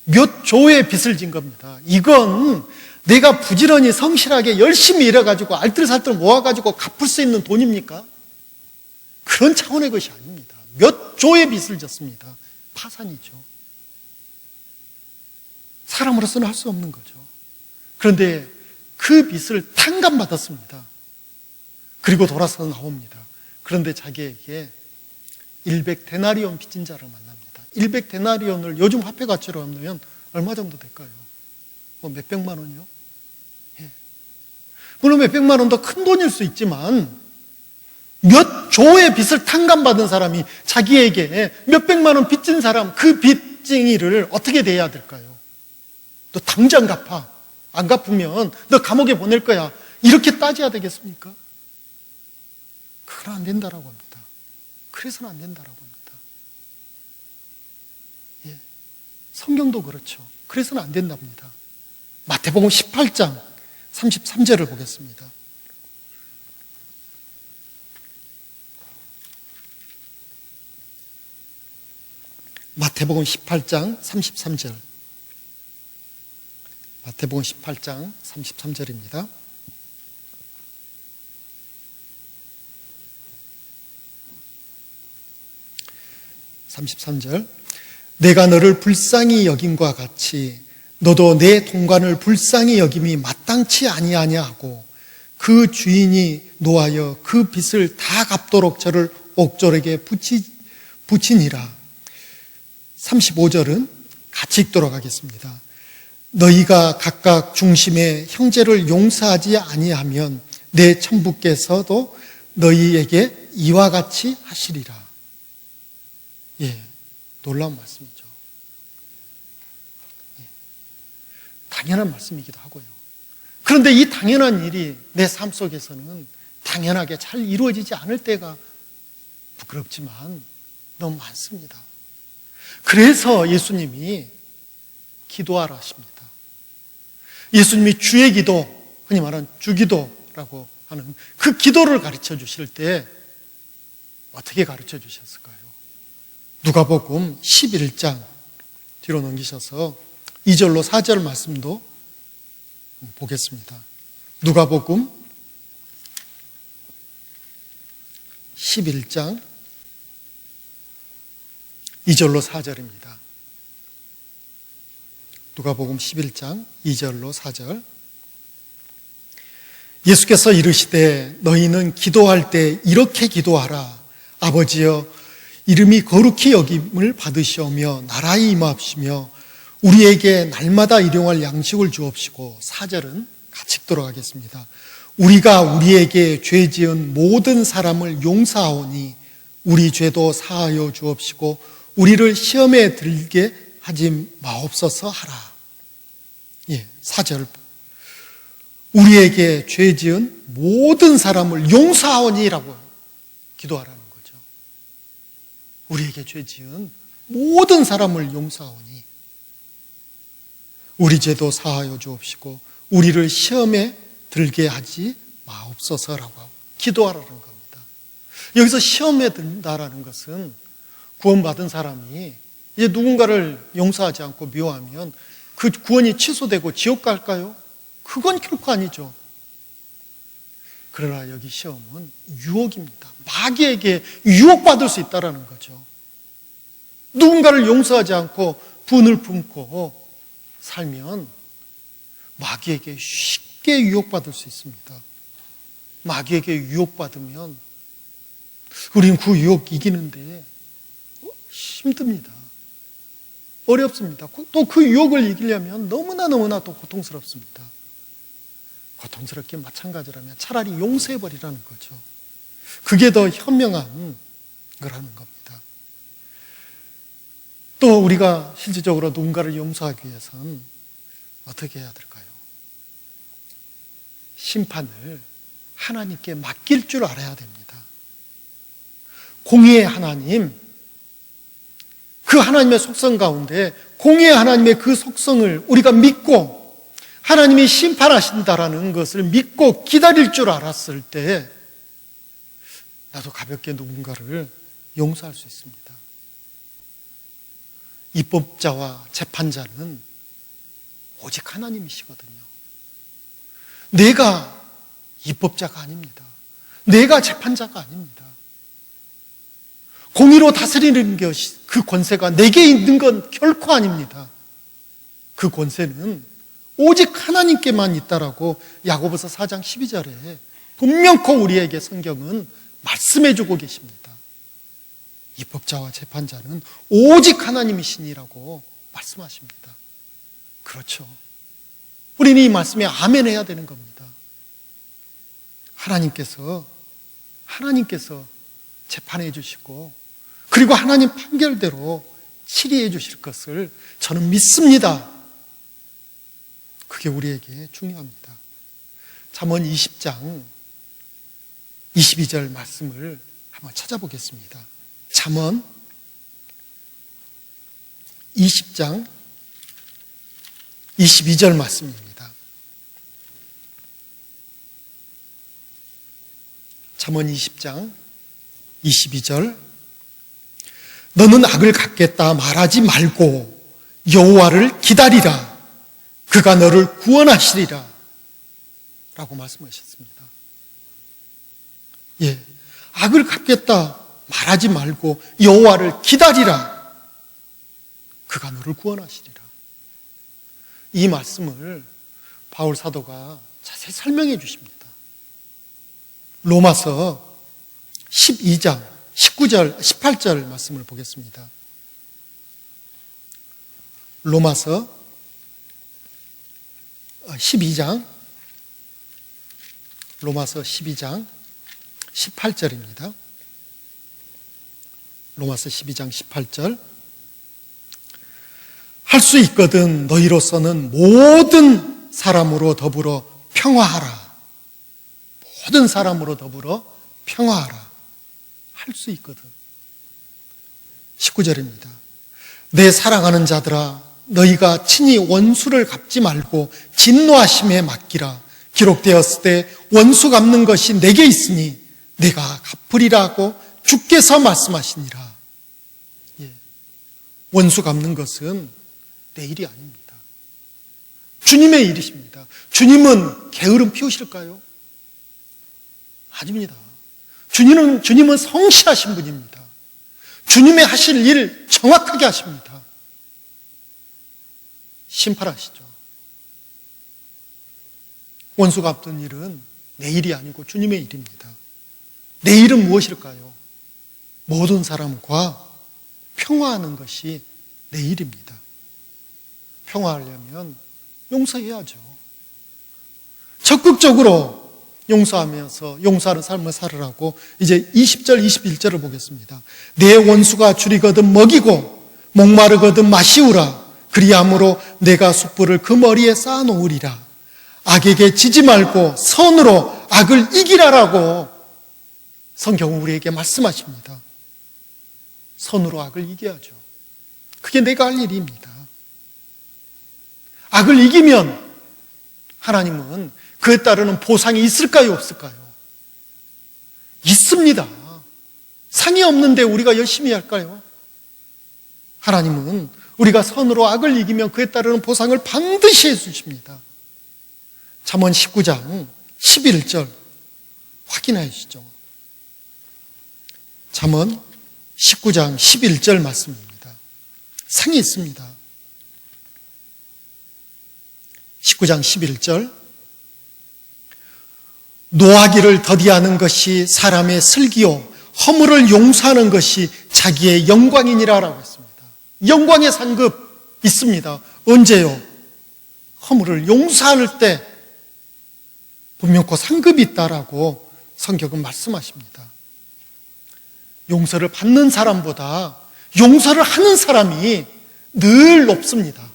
A: 몇 조의 빚을 진 겁니다. 이건 내가 부지런히 성실하게 열심히 일해가지고 알뜰살뜰 모아가지고 갚을 수 있는 돈입니까? 그런 차원의 것이 아닙니다. 몇 조의 빚을 졌습니다. 파산이죠. 사람으로서는 할 수 없는 거죠. 그런데 그 빚을 탕감받았습니다. 그리고 돌아서 나옵니다. 그런데 자기에게 100데나리온 빚진 자를 만납니다. 100데나리온을 요즘 화폐 가치로 하면 얼마 정도 될까요? 뭐 몇백만 원이요? 예. 물론 몇백만 원도 큰 돈일 수 있지만 몇 조의 빚을 탕감받은 사람이 자기에게 몇백만 원 빚진 사람, 그 빚쟁이를 어떻게 대해야 될까요? 너 당장 갚아. 안 갚으면 너 감옥에 보낼 거야. 이렇게 따져야 되겠습니까? 그건 안 된다라고 합니다. 그래서는 안 된다라고 합니다. 예. 성경도 그렇죠. 그래서는 안 된답니다. 마태복음 18장 33절을 보겠습니다. 마태복음 18장 33절. 마태복음 18장 33절입니다. 내가 너를 불쌍히 여김과 같이 너도 내 동관을 불쌍히 여김이 마땅치 아니하냐 하고 그 주인이 노하여 그 빚을 다 갚도록 저를 옥졸에게 붙이니라. 35절은 같이 읽도록 하겠습니다. 너희가 각각 중심의 형제를 용서하지 아니하면 내 천부께서도 너희에게 이와 같이 하시리라. 예, 놀라운 말씀이죠. 예, 당연한 말씀이기도 하고요. 그런데 이 당연한 일이 내 삶 속에서는 당연하게 잘 이루어지지 않을 때가 부끄럽지만 너무 많습니다. 그래서 예수님이 기도하라 하십니다. 예수님이 주의 기도, 흔히 말하는 주기도라고 하는 그 기도를 가르쳐 주실 때 어떻게 가르쳐 주셨을까요? 누가복음 11장 뒤로 넘기셔서 2절로 4절 말씀도 보겠습니다. 누가복음 11장 2절로 4절입니다. 누가복음 11장 2절로 4절. 예수께서 이르시되 너희는 기도할 때 이렇게 기도하라. 아버지여 이름이 거룩히 여김을 받으시오며 나라에 임하옵시며 우리에게 날마다 일용할 양식을 주옵시고. 4절은 같이 읽도록 하겠습니다. 우리가 우리에게 죄 지은 모든 사람을 용서하오니 우리 죄도 사하여 주옵시고 우리를 시험에 들게 하지 마옵소서 하라. 예, 4절. 우리에게 죄 지은 모든 사람을 용서하오니라고 기도하라는 거죠. 우리에게 죄 지은 모든 사람을 용서하오니 우리 죄도 사하여 주옵시고 우리를 시험에 들게 하지 마옵소서라고 기도하라는 겁니다. 여기서 시험에 든다라는 것은 구원받은 사람이 이제 누군가를 용서하지 않고 미워하면 그 구원이 취소되고 지옥 갈까요? 그건 결코 아니죠. 그러나 여기 시험은 유혹입니다. 마귀에게 유혹받을 수 있다는 거죠. 누군가를 용서하지 않고 분을 품고 살면 마귀에게 쉽게 유혹받을 수 있습니다. 마귀에게 유혹받으면 우리는 그 유혹 이기는데 힘듭니다. 어렵습니다. 또 그 유혹을 이기려면 너무나 또 고통스럽습니다. 고통스럽게 마찬가지라면 차라리 용서해버리라는 거죠. 그게 더 현명한 거라는 겁니다. 또 우리가 실질적으로 누군가를 용서하기 위해서는 어떻게 해야 될까요? 심판을 하나님께 맡길 줄 알아야 됩니다. 공의의 하나님, 그 하나님의 속성 가운데 공의의 하나님의 그 속성을 우리가 믿고 하나님이 심판하신다라는 것을 믿고 기다릴 줄 알았을 때 나도 가볍게 누군가를 용서할 수 있습니다. 입법자와 재판자는 오직 하나님이시거든요. 내가 입법자가 아닙니다. 내가 재판자가 아닙니다. 공의로 다스리는 것이 그 권세가 내게 있는 건 결코 아닙니다. 그 권세는 오직 하나님께만 있다라고 야고보서 4장 12절에 분명코 우리에게 성경은 말씀해 주고 계십니다. 입법자와 재판자는 오직 하나님이시니라고 말씀하십니다. 그렇죠. 우리는 이 말씀에 아멘 해야 되는 겁니다. 하나님께서 재판해 주시고 그리고 하나님 판결대로 치리해 주실 것을 저는 믿습니다. 그게 우리에게 중요합니다. 잠언 20장 22절 말씀을 한번 찾아보겠습니다. 잠언 20장 22절 말씀입니다. 잠언 20장 22절 너는 악을 갚겠다 말하지 말고 여호와를 기다리라 그가 너를 구원하시리라 라고 말씀하셨습니다. 예, 악을 갚겠다 말하지 말고 여호와를 기다리라 그가 너를 구원하시리라. 이 말씀을 바울 사도가 자세히 설명해 주십니다. 로마서 12장 19절 18절 말씀을 보겠습니다. 로마서 12장 18절입니다. 로마서 12장 18절 할 수 있거든 너희로서는 모든 사람으로 더불어 평화하라. 모든 사람으로 더불어 평화하라. 할 수 있거든. 19절입니다. 내 사랑하는 자들아 너희가 친히 원수를 갚지 말고 진노하심에 맡기라. 기록되었을 때 원수 갚는 것이 내게 있으니 내가 갚으리라고 주께서 말씀하시니라. 예. 원수 갚는 것은 내 일이 아닙니다. 주님의 일이십니다. 주님은 게으름 피우실까요? 아닙니다. 주님은 성실하신 분입니다. 주님의 하실 일 정확하게 하십니다. 심판하시죠. 원수 갚는 일은 내 일이 아니고 주님의 일입니다. 내 일은 무엇일까요? 모든 사람과 평화하는 것이 내 일입니다. 평화하려면 용서해야죠. 적극적으로 용서하면서 용서하는 삶을 살으라고 이제 20절, 21절을 보겠습니다. 내 원수가 줄이거든 먹이고 목마르거든 마시우라. 그리함으로 내가 숯불을 그 머리에 쌓아놓으리라. 악에게 지지 말고 선으로 악을 이기라라고 성경은 우리에게 말씀하십니다. 선으로 악을 이겨야죠. 그게 내가 할 일입니다. 악을 이기면 하나님은 그에 따르는 보상이 있을까요? 없을까요? 있습니다. 상이 없는데 우리가 열심히 할까요? 하나님은 우리가 선으로 악을 이기면 그에 따르는 보상을 반드시 해주십니다. 잠언 19장 11절 확인하시죠. 잠언 19장 11절 말씀입니다. 상이 있습니다. 19장 11절. 노하기를 더디하는 것이 사람의 슬기요 허물을 용서하는 것이 자기의 영광이니라라고 했습니다. 영광의 상급 있습니다. 언제요? 허물을 용서할 때 분명 그 상급이 있다라고 성경은 말씀하십니다. 용서를 받는 사람보다 용서를 하는 사람이 늘 높습니다.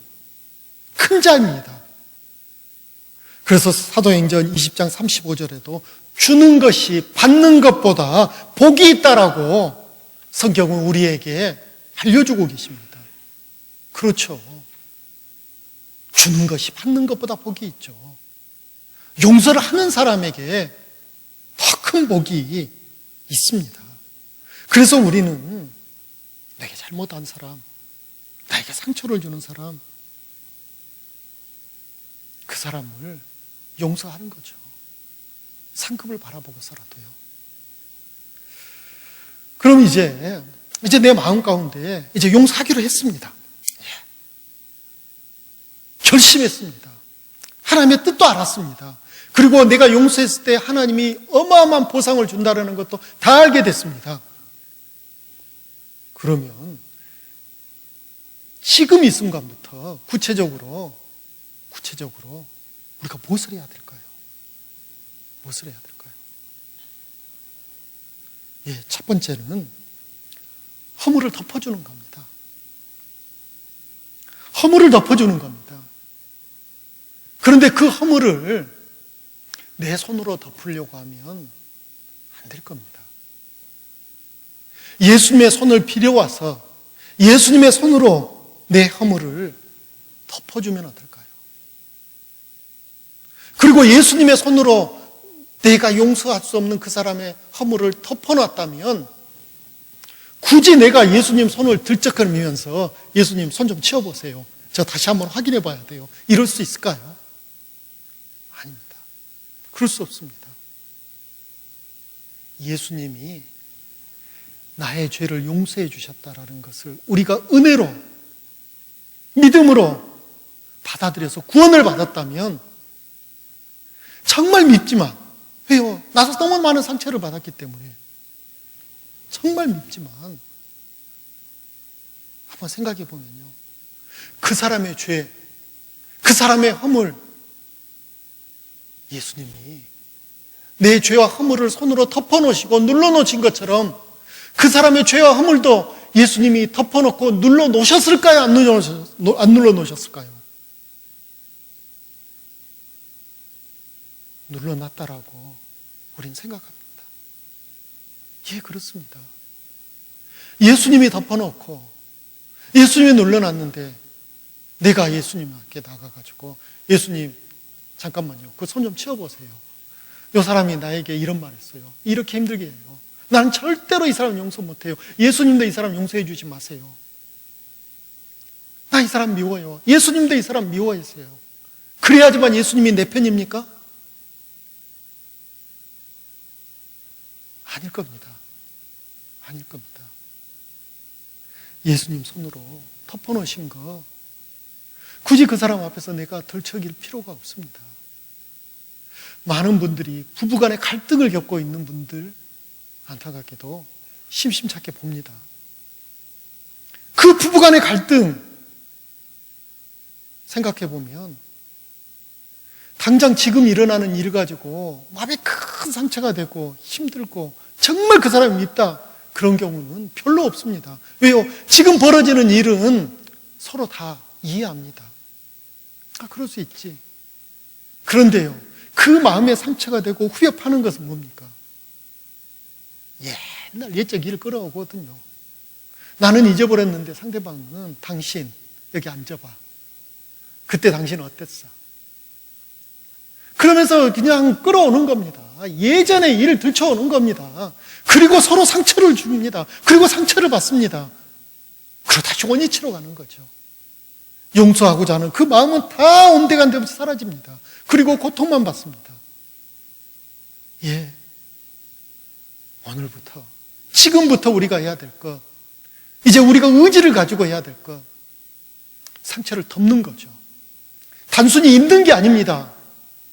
A: 큰 자입니다. 그래서 사도행전 20장 35절에도 주는 것이 받는 것보다 복이 있다라고 성경은 우리에게 알려주고 계십니다. 그렇죠. 주는 것이 받는 것보다 복이 있죠. 용서를 하는 사람에게 더 큰 복이 있습니다. 그래서 우리는 내게 잘못한 사람, 나에게 상처를 주는 사람, 그 사람을 용서하는 거죠. 상급을 바라보고서라도요. 그럼 이제 내 마음 가운데 이제 용서하기로 했습니다. 결심했습니다. 하나님의 뜻도 알았습니다. 그리고 내가 용서했을 때 하나님이 어마어마한 보상을 준다는 것도 다 알게 됐습니다. 그러면 지금 이 순간부터 구체적으로 우리가 무엇을 해야 될까요? 무엇을 해야 될까요? 첫 번째는 허물을 덮어주는 겁니다. 허물을 덮어주는 겁니다. 그런데 그 허물을 내 손으로 덮으려고 하면 안 될 겁니다. 예수님의 손을 빌려와서 예수님의 손으로 내 허물을 덮어주면 어떨까요? 그리고 예수님의 손으로 내가 용서할 수 없는 그 사람의 허물을 덮어놨다면 굳이 내가 예수님 손을 들쩍거리면서 예수님 손 좀 치워보세요, 저 다시 한번 확인해 봐야 돼요, 이럴 수 있을까요? 아닙니다. 그럴 수 없습니다. 예수님이 나의 죄를 용서해 주셨다라는 것을 우리가 은혜로 믿음으로 받아들여서 구원을 받았다면 정말 밉지만, 왜요? 나도 너무 많은 상처를 받았기 때문에 정말 밉지만 한번 생각해 보면요, 그 사람의 죄, 그 사람의 허물, 예수님이 내 죄와 허물을 손으로 덮어놓으시고 눌러놓으신 것처럼 그 사람의 죄와 허물도 예수님이 덮어놓고 눌러놓으셨을까요? 안 눌러놓으셨을까요? 눌러놨다라고 우린 생각합니다. 그렇습니다. 예수님이 덮어놓고 예수님이 눌러놨는데 내가 예수님께 나가가지고 예수님 잠깐만요, 그 손 좀 치워보세요, 이 사람이 나에게 이런 말 했어요, 이렇게 힘들게 해요, 나는 절대로 이 사람 용서 못해요, 예수님도 이 사람 용서해 주지 마세요, 나 이 사람 미워요, 예수님도 이 사람 미워하세요. 그래야지만 예수님이 내 편입니까? 아닐 겁니다. 아닐 겁니다. 예수님 손으로 덮어놓으신 거 굳이 그 사람 앞에서 내가 덜썩일 필요가 없습니다. 많은 분들이 부부간의 갈등을 겪고 있는 분들 안타깝게도 심심찮게 봅니다. 그 부부간의 갈등 생각해 보면 당장 지금 일어나는 일을 가지고 마음에 큰 상처가 되고 힘들고 정말 그 사람이 밉다, 그런 경우는 별로 없습니다. 왜요? 지금 벌어지는 일은 서로 다 이해합니다. 그럴 수 있지. 그런데요, 그 마음에 상처가 되고 후회하는 것은 뭡니까? 옛날 옛적 일을 끌어오거든요. 나는 잊어버렸는데 상대방은 당신 여기 앉아봐, 그때 당신은 어땠어? 그러면서 그냥 끌어오는 겁니다. 예전의 일을 들춰오는 겁니다. 그리고 서로 상처를 줍니다. 그리고 상처를 받습니다. 그러다 원위치로 가는 거죠. 용서하고자 하는 그 마음은 다 온데간데 없이 사라집니다. 그리고 고통만 받습니다. 오늘부터, 지금부터 우리가 해야 될 것, 이제 우리가 의지를 가지고 해야 될 것, 상처를 덮는 거죠. 단순히 있는 게 아닙니다.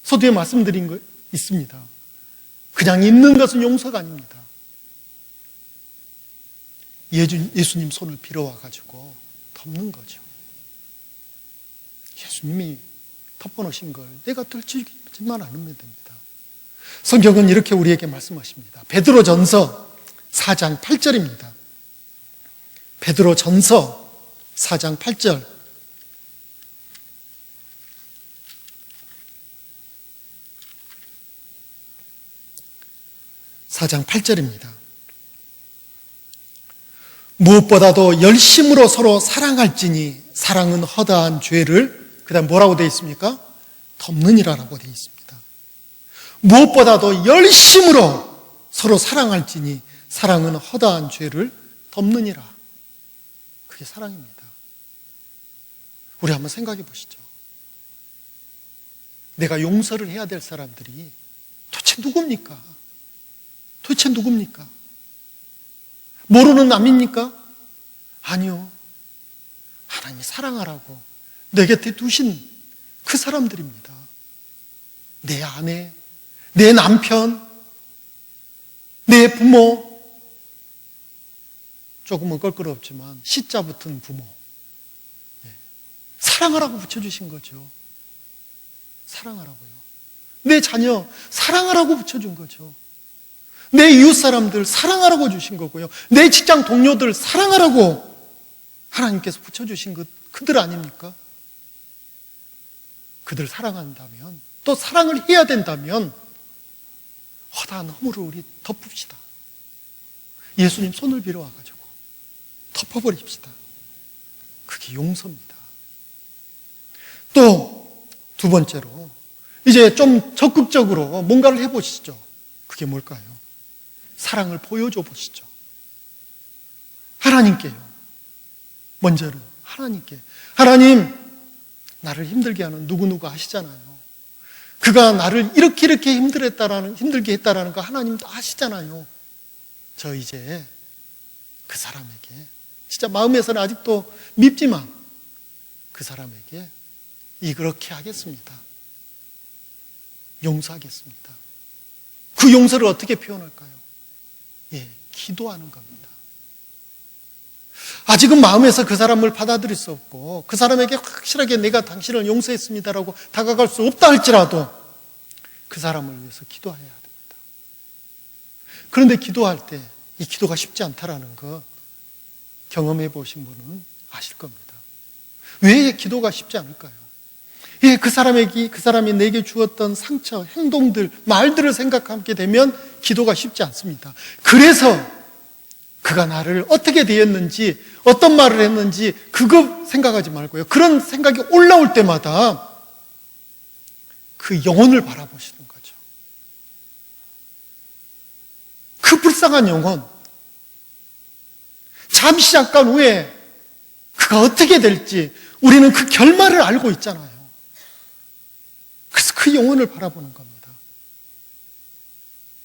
A: 서두에 말씀드린 거 있습니다. 그냥 있는 것은 용서가 아닙니다. 예수님 손을 빌어와가지고 덮는 거죠. 예수님이 덮어놓으신 걸 내가 들추지만 않으면 됩니다. 성경은 이렇게 우리에게 말씀하십니다. 베드로전서 4장 8절입니다. 베드로전서 4장 8절. (4장 8절입니다) 무엇보다도 열심으로 서로 사랑할지니 사랑은 허다한 죄를, 그 다음 뭐라고 되어 있습니까? 덮느니라라고 되어 있습니다. 무엇보다도 열심으로 서로 사랑할지니 사랑은 허다한 죄를 덮느니라. 그게 사랑입니다. 우리 한번 생각해 보시죠. 내가 용서를 해야 될 사람들이 도대체 누굽니까? 도대체 누굽니까? 모르는 남입니까? 아니요. 하나님이 사랑하라고 내 곁에 두신 그 사람들입니다. 내 아내, 내 남편, 내 부모, 조금은 껄끄럽지만 시자 붙은 부모, 사랑하라고 붙여주신 거죠. 사랑하라고요. 내 자녀 사랑하라고 붙여준 거죠. 내 이웃 사람들 사랑하라고 주신 거고요. 내 직장 동료들 사랑하라고 하나님께서 붙여주신 그들 아닙니까? 그들 사랑한다면, 또 사랑을 해야 된다면 허다한 허물을 우리 덮읍시다. 예수님 손을 빌어와가지고 덮어버립시다. 그게 용서입니다. 또 두 번째로 이제 좀 적극적으로 뭔가를 해보시죠. 그게 뭘까요? 사랑을 보여줘 보시죠. 하나님께요. 먼저는 하나님께. 하나님, 나를 힘들게 하는 누구누구 아시잖아요. 그가 나를 이렇게 힘들게 했다라는 거 하나님 다 아시잖아요. 저 이제 그 사람에게, 진짜 마음에서는 아직도 밉지만 그 사람에게 이렇게 하겠습니다. 용서하겠습니다. 그 용서를 어떻게 표현할까요? 기도하는 겁니다. 아직은 마음에서 그 사람을 받아들일 수 없고 그 사람에게 확실하게 내가 당신을 용서했습니다라고 다가갈 수 없다 할지라도 그 사람을 위해서 기도해야 됩니다. 그런데 기도할 때 이 기도가 쉽지 않다라는 거 경험해 보신 분은 아실 겁니다. 왜 기도가 쉽지 않을까요? 그 사람이 내게 주었던 상처, 행동들, 말들을 생각하게 되면 기도가 쉽지 않습니다. 그래서 그가 나를 어떻게 대했는지, 어떤 말을 했는지 그거 생각하지 말고요. 그런 생각이 올라올 때마다 그 영혼을 바라보시는 거죠. 그 불쌍한 영혼, 잠시 잠깐 후에 그가 어떻게 될지 우리는 그 결말을 알고 있잖아요. 그래서 그 영혼을 바라보는 겁니다.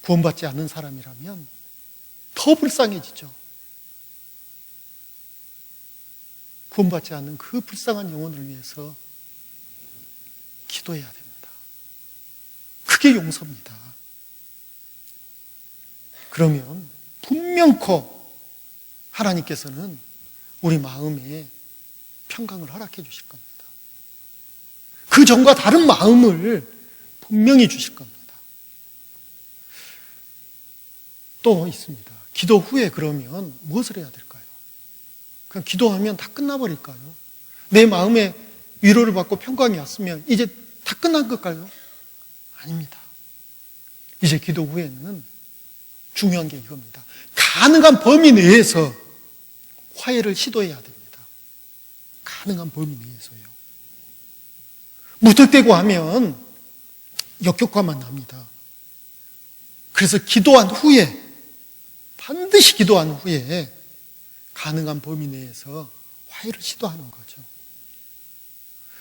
A: 구원받지 않는 사람이라면 더 불쌍해지죠. 구원받지 않는 그 불쌍한 영혼을 위해서 기도해야 됩니다. 그게 용서입니다. 그러면 분명코 하나님께서는 우리 마음에 평강을 허락해 주실 겁니다. 그 전과 다른 마음을 분명히 주실 겁니다. 또 있습니다. 기도 후에 그러면 무엇을 해야 될까요? 그냥 기도하면 다 끝나버릴까요? 내 마음에 위로를 받고 평강이 왔으면 이제 다 끝난 걸까요? 아닙니다. 이제 기도 후에는 중요한 게 이겁니다. 가능한 범위 내에서 화해를 시도해야 됩니다. 가능한 범위 내에서요. 무턱대고 하면 역효과만 납니다. 그래서 기도한 후에, 반드시 기도한 후에 가능한 범위 내에서 화해를 시도하는 거죠.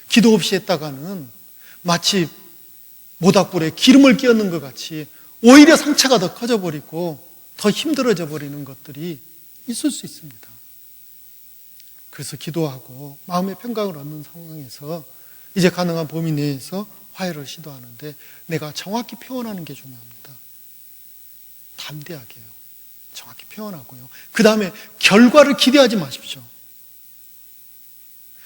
A: 기도 없이 했다가는 마치 모닥불에 기름을 끼얹는 것 같이 오히려 상처가 더 커져버리고 더 힘들어져 버리는 것들이 있을 수 있습니다. 그래서 기도하고 마음의 평강을 얻는 상황에서 이제 가능한 범위 내에서 화해를 시도하는데 내가 정확히 표현하는 게 중요합니다. 담대하게요. 정확히 표현하고요. 그 다음에 결과를 기대하지 마십시오.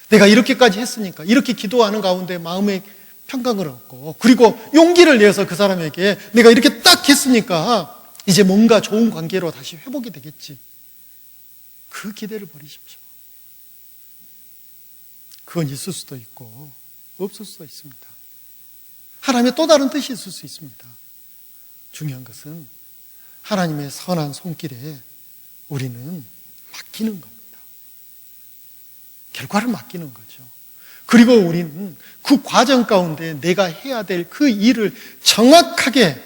A: 내가 이렇게까지 했으니까, 이렇게 기도하는 가운데 마음의 평강을 얻고, 그리고 용기를 내서 그 사람에게 내가 이렇게 딱 했으니까 이제 뭔가 좋은 관계로 다시 회복이 되겠지. 그 기대를 버리십시오. 그건 있을 수도 있고 없을 수도 있습니다. 하나님의 또 다른 뜻이 있을 수 있습니다. 중요한 것은 하나님의 선한 손길에 우리는 맡기는 겁니다. 결과를 맡기는 거죠. 그리고 우리는 그 과정 가운데 내가 해야 될 그 일을 정확하게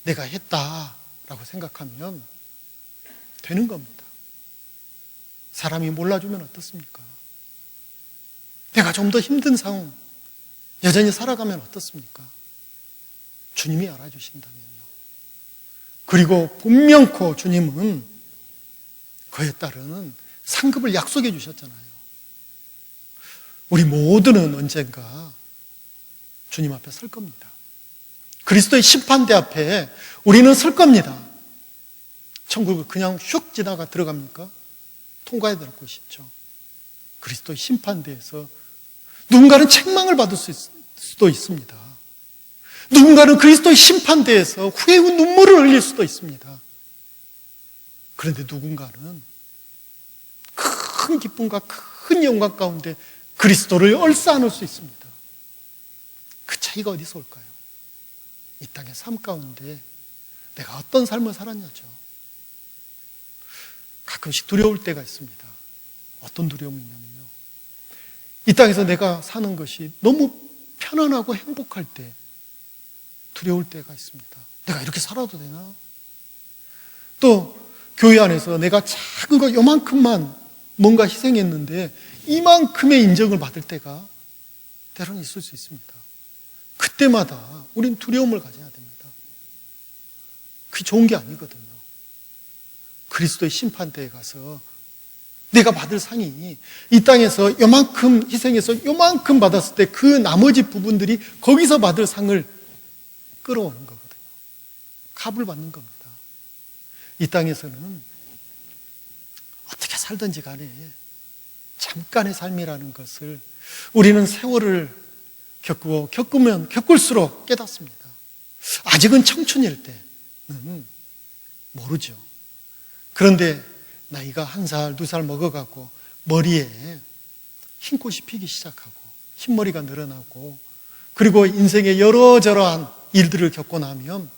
A: 내가 했다라고 생각하면 되는 겁니다. 사람이 몰라주면 어떻습니까? 내가 좀 더 힘든 상황 여전히 살아가면 어떻습니까? 주님이 알아주신다면요. 그리고 분명코 주님은 그에 따른 상급을 약속해 주셨잖아요. 우리 모두는 언젠가 주님 앞에 설 겁니다. 그리스도의 심판대 앞에 우리는 설 겁니다. 천국을 그냥 슉 지나가 들어갑니까? 통과해야 될 곳이 있죠. 그리스도의 심판대에서 누군가는 책망을 받을 수도 있습니다. 누군가는 그리스도의 심판대에서 후회의 눈물을 흘릴 수도 있습니다. 그런데 누군가는 큰 기쁨과 큰 영광 가운데 그리스도를 얼싸안을 수 있습니다. 그 차이가 어디서 올까요? 이 땅의 삶 가운데 내가 어떤 삶을 살았냐죠. 가끔씩 두려울 때가 있습니다. 어떤 두려움이냐면요, 이 땅에서 내가 사는 것이 너무 편안하고 행복할 때 두려울 때가 있습니다. 내가 이렇게 살아도 되나? 또 교회 안에서 내가 작은 거 요만큼만 뭔가 희생했는데 이만큼의 인정을 받을 때가 때로는 있을 수 있습니다. 그때마다 우린 두려움을 가져야 됩니다. 그게 좋은 게 아니거든요. 그리스도의 심판대에 가서 내가 받을 상이 이 땅에서 요만큼 희생해서 요만큼 받았을 때 그 나머지 부분들이 거기서 받을 상을 끌어오는 거거든요. 값을 받는 겁니다. 이 땅에서는 어떻게 살든지 간에 잠깐의 삶이라는 것을 우리는 세월을 겪으면 겪을수록 깨닫습니다. 아직은 청춘일 때는 모르죠. 그런데 나이가 1살, 2살 먹어가고 머리에 흰꽃이 피기 시작하고 흰머리가 늘어나고 그리고 인생의 여러저러한 일들을 겪고 나면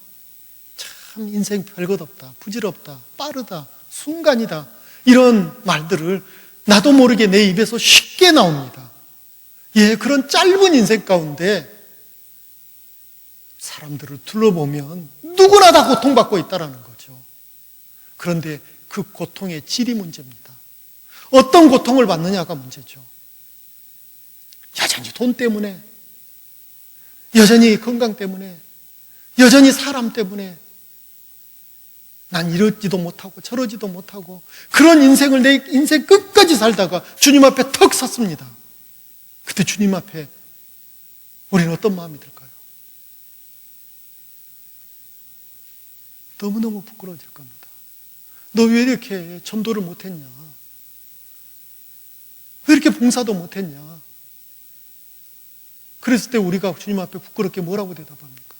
A: 참 인생 별것 없다, 부질없다, 빠르다, 순간이다, 이런 말들을 나도 모르게 내 입에서 쉽게 나옵니다. 예, 그런 짧은 인생 가운데 사람들을 둘러보면 누구나 다 고통받고 있다는 거죠. 그런데 그 고통의 질이 문제입니다. 어떤 고통을 받느냐가 문제죠. 여전히 돈 때문에, 여전히 건강 때문에, 여전히 사람 때문에 난 이러지도 못하고 저러지도 못하고 그런 인생을 내 인생 끝까지 살다가 주님 앞에 턱 섰습니다. 그때 주님 앞에 우리는 어떤 마음이 들까요? 너무너무 부끄러워질 겁니다. 너 왜 이렇게 전도를 못했냐? 왜 이렇게 봉사도 못했냐? 그랬을 때 우리가 주님 앞에 부끄럽게 뭐라고 대답합니까?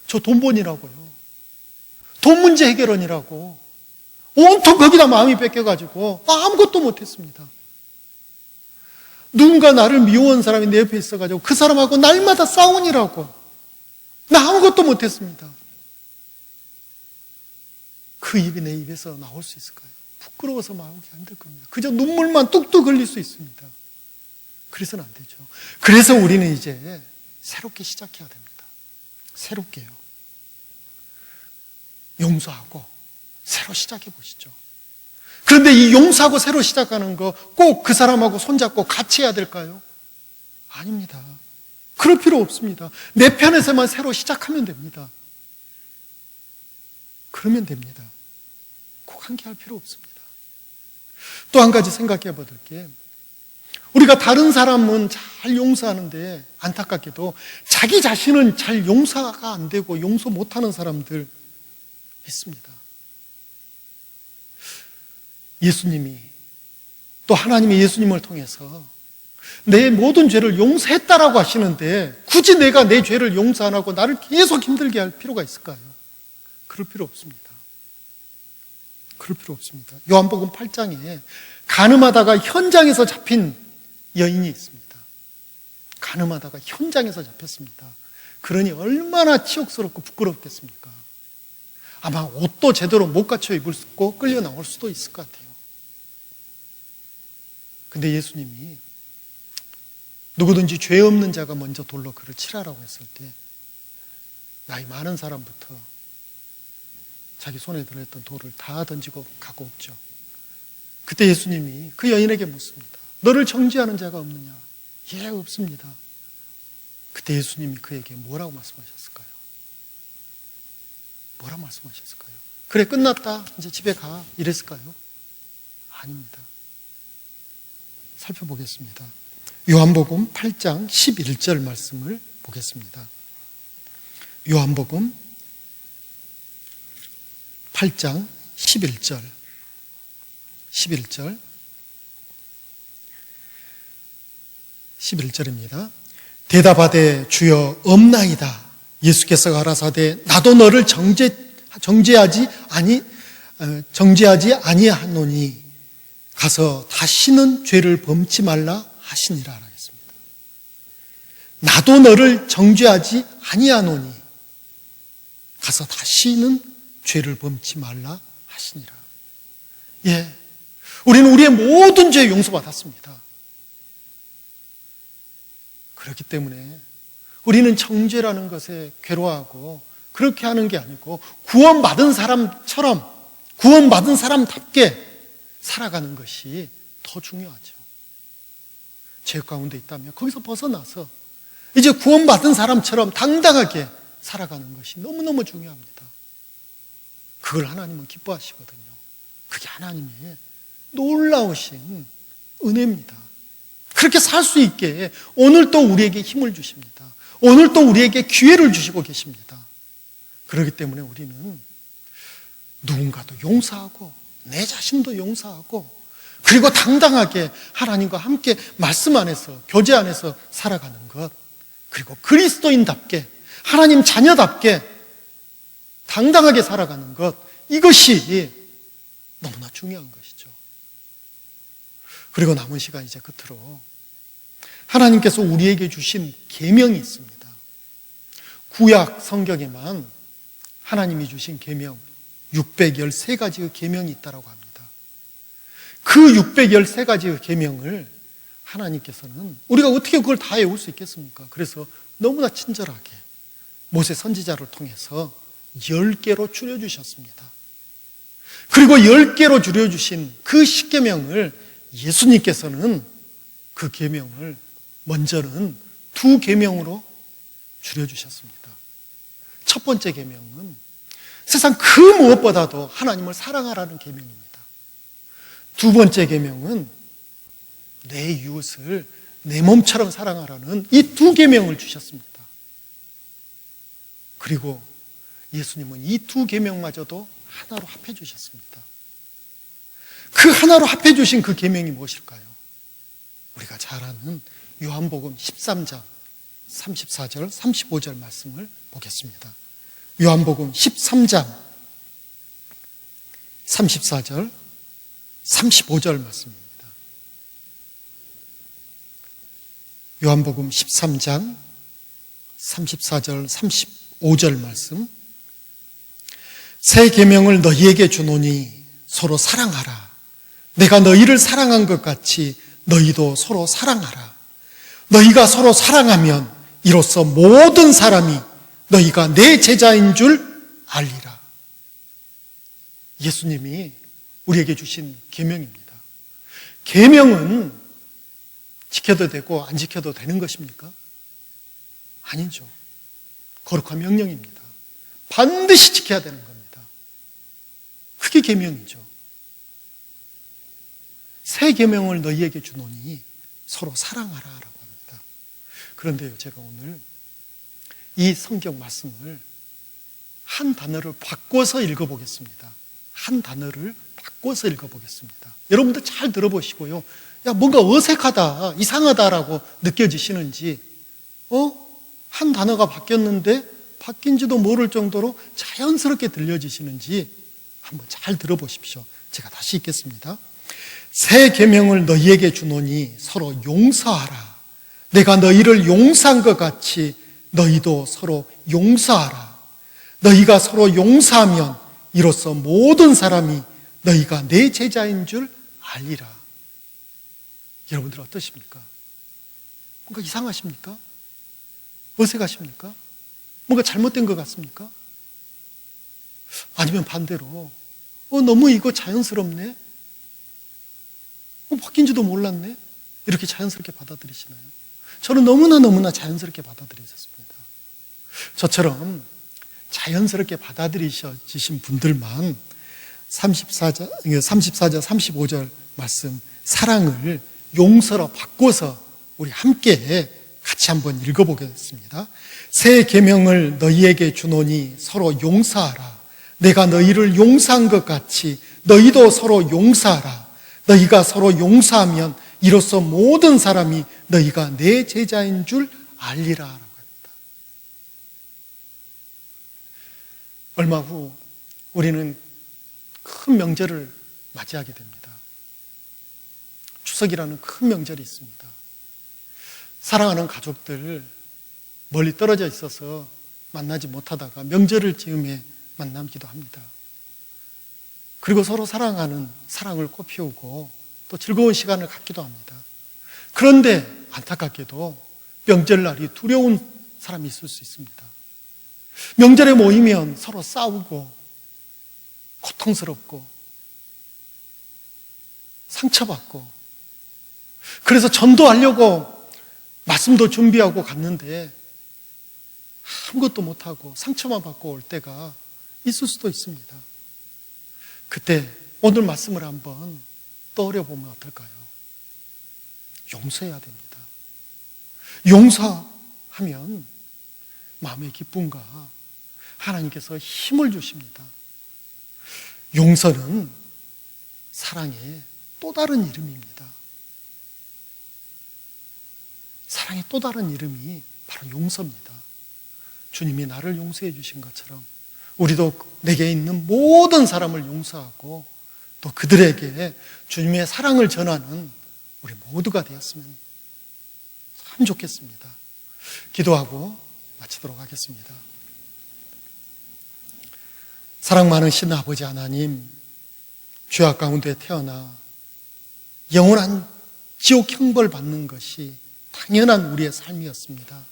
A: 저 돈 번이라고요. 돈 문제 해결원이라고. 온통 거기다 마음이 뺏겨가지고 아무것도 못했습니다. 누군가 나를 미워한 사람이 내 옆에 있어가지고 그 사람하고 날마다 싸우니라고. 나 아무것도 못했습니다. 그 입이 내 입에서 나올 수 있을까요? 부끄러워서 나오기 힘들 겁니다. 그저 눈물만 뚝뚝 흘릴 수 있습니다. 그래서는 안 되죠. 그래서 우리는 이제 새롭게 시작해야 됩니다. 새롭게요. 용서하고 새로 시작해 보시죠. 그런데 이 용서하고 새로 시작하는 거 꼭 그 사람하고 손잡고 같이 해야 될까요? 아닙니다. 그럴 필요 없습니다. 내 편에서만 새로 시작하면 됩니다. 그러면 됩니다. 꼭 함께 할 필요 없습니다. 또 한 가지 생각해 볼 게, 우리가 다른 사람은 잘 용서하는데 안타깝게도 자기 자신은 잘 용서가 안 되고 용서 못하는 사람들 있습니다. 예수님이, 또 하나님의 예수님을 통해서 내 모든 죄를 용서했다라고 하시는데 굳이 내가 내 죄를 용서 안 하고 나를 계속 힘들게 할 필요가 있을까요? 그럴 필요 없습니다. 그럴 필요 없습니다. 요한복음 8장에 간음하다가 현장에서 잡힌 여인이 있습니다. 간음하다가 현장에서 잡혔습니다. 그러니 얼마나 치욕스럽고 부끄럽겠습니까? 아마 옷도 제대로 못 갖춰 입을 수 있고 끌려 나올 수도 있을 것 같아요. 근데 예수님이 누구든지 죄 없는 자가 먼저 돌로 그를 치라라고 했을 때 나이 많은 사람부터 자기 손에 들어있던 돌을 다 던지고 가고 없죠. 그때 예수님이 그 여인에게 묻습니다. 너를 정죄하는 자가 없느냐? 예, 없습니다. 그때 예수님이 그에게 뭐라고 말씀하셨을까요? 뭐라고 말씀하셨을까요? 그래, 끝났다, 이제 집에 가, 이랬을까요? 아닙니다. 살펴보겠습니다. 요한복음 8장 11절 말씀을 보겠습니다. 요한복음 8장 11절 11절입니다. 대답하되 주여 없나이다. 예수께서 가라사대 나도 너를 정죄하지 아니하노니 가서 다시는 죄를 범치 말라 하시니라 하겠습니다. 나도 너를 정죄하지 아니하노니 가서 다시는 죄를 범치 말라 하시니라. 예, 우리는 우리의 모든 죄 용서받았습니다. 그렇기 때문에 우리는 정죄라는 것에 괴로워하고 그렇게 하는 게 아니고 구원받은 사람처럼, 구원받은 사람답게 살아가는 것이 더 중요하죠. 죄 가운데 있다면 거기서 벗어나서 이제 구원받은 사람처럼 당당하게 살아가는 것이 너무너무 중요합니다. 그걸 하나님은 기뻐하시거든요. 그게 하나님의 놀라우신 은혜입니다. 그렇게 살 수 있게 오늘 또 우리에게 힘을 주십니다. 오늘 또 우리에게 기회를 주시고 계십니다. 그렇기 때문에 우리는 누군가도 용서하고 내 자신도 용서하고 그리고 당당하게 하나님과 함께 말씀 안에서, 교제 안에서 살아가는 것, 그리고 그리스도인답게 하나님 자녀답게 당당하게 살아가는 것, 이것이 너무나 중요한 것이죠. 그리고 남은 시간 이제 끝으로 하나님께서 우리에게 주신 계명이 있습니다. 구약 성경에만 하나님이 주신 계명 613가지의 계명이 있다고 합니다. 그 613가지의 계명을 하나님께서는 우리가 어떻게 그걸 다 외울 수 있겠습니까? 그래서 너무나 친절하게 모세 선지자를 통해서 10개로 줄여주셨습니다. 그리고 10개로 줄여주신 그 10계명을 예수님께서는 그 계명을 먼저는 2계명으로 줄여주셨습니다. 첫 번째 계명은 세상 그 무엇보다도 하나님을 사랑하라는 계명입니다. 두 번째 계명은 내 이웃을 내 몸처럼 사랑하라는 이 2계명을 주셨습니다. 그리고 예수님은 이 2계명마저도 하나로 합해 주셨습니다. 그 하나로 합해 주신 그 계명이 무엇일까요? 우리가 잘 아는 요한복음 13장 34절, 35절 말씀을 보겠습니다. 요한복음 13장 34절, 35절 말씀입니다. 요한복음 13장 34절, 35절 말씀. 새 계명을 너희에게 주노니 서로 사랑하라. 내가 너희를 사랑한 것 같이 너희도 서로 사랑하라. 너희가 서로 사랑하면 이로써 모든 사람이 너희가 내 제자인 줄 알리라. 예수님이 우리에게 주신 계명입니다. 계명은 지켜도 되고 안 지켜도 되는 것입니까? 아니죠. 거룩한 명령입니다. 반드시 지켜야 되는 겁니다. 그게 계명이죠. 새 계명을 너희에게 주노니 서로 사랑하라라고 합니다. 그런데요, 제가 오늘 이 성경 말씀을 한 단어를 바꿔서 읽어보겠습니다. 한 단어를 바꿔서 읽어보겠습니다. 여러분들 잘 들어보시고요. 야, 뭔가 어색하다, 이상하다라고 느껴지시는지, 한 단어가 바뀌었는데 바뀐지도 모를 정도로 자연스럽게 들려지시는지 한번 잘 들어보십시오. 제가 다시 읽겠습니다. 새 계명을 너희에게 주노니 서로 용서하라. 내가 너희를 용서한 것 같이 너희도 서로 용서하라. 너희가 서로 용서하면 이로써 모든 사람이 너희가 내 제자인 줄 알리라. 여러분들 어떠십니까? 뭔가 이상하십니까? 어색하십니까? 뭔가 잘못된 것 같습니까? 아니면 반대로 너무 이거 자연스럽네? 바뀐지도 몰랐네? 이렇게 자연스럽게 받아들이시나요? 저는 너무나 자연스럽게 받아들이셨습니다. 저처럼 자연스럽게 받아들이신 분들만 34절, 35절 말씀 사랑을 용서로 바꿔서 우리 함께 같이 한번 읽어보겠습니다. 새 계명을 너희에게 주노니 서로 용서하라. 내가 너희를 용서한 것 같이 너희도 서로 용서하라. 너희가 서로 용서하면 이로써 모든 사람이 너희가 내 제자인 줄 알리라 라고 합니다. 얼마 후 우리는 큰 명절을 맞이하게 됩니다. 추석이라는 큰 명절이 있습니다. 사랑하는 가족들 멀리 떨어져 있어서 만나지 못하다가 명절을 즈음에 만나기도 합니다. 그리고 서로 사랑하는 사랑을 꽃피우고 또 즐거운 시간을 갖기도 합니다. 그런데 안타깝게도 명절날이 두려운 사람이 있을 수 있습니다. 명절에 모이면 서로 싸우고 고통스럽고 상처받고 그래서 전도하려고 말씀도 준비하고 갔는데 아무것도 못하고 상처만 받고 올 때가 있을 수도 있습니다. 그때 오늘 말씀을 한번 떠올려 보면 어떨까요? 용서해야 됩니다. 용서하면 마음의 기쁨과 하나님께서 힘을 주십니다. 용서는 사랑의 또 다른 이름입니다. 사랑의 또 다른 이름이 바로 용서입니다. 주님이 나를 용서해 주신 것처럼 우리도 내게 있는 모든 사람을 용서하고 또 그들에게 주님의 사랑을 전하는 우리 모두가 되었으면 참 좋겠습니다. 기도하고 마치도록 하겠습니다. 사랑 많으신 아버지 하나님, 죄악 가운데 태어나 영원한 지옥 형벌 받는 것이 당연한 우리의 삶이었습니다.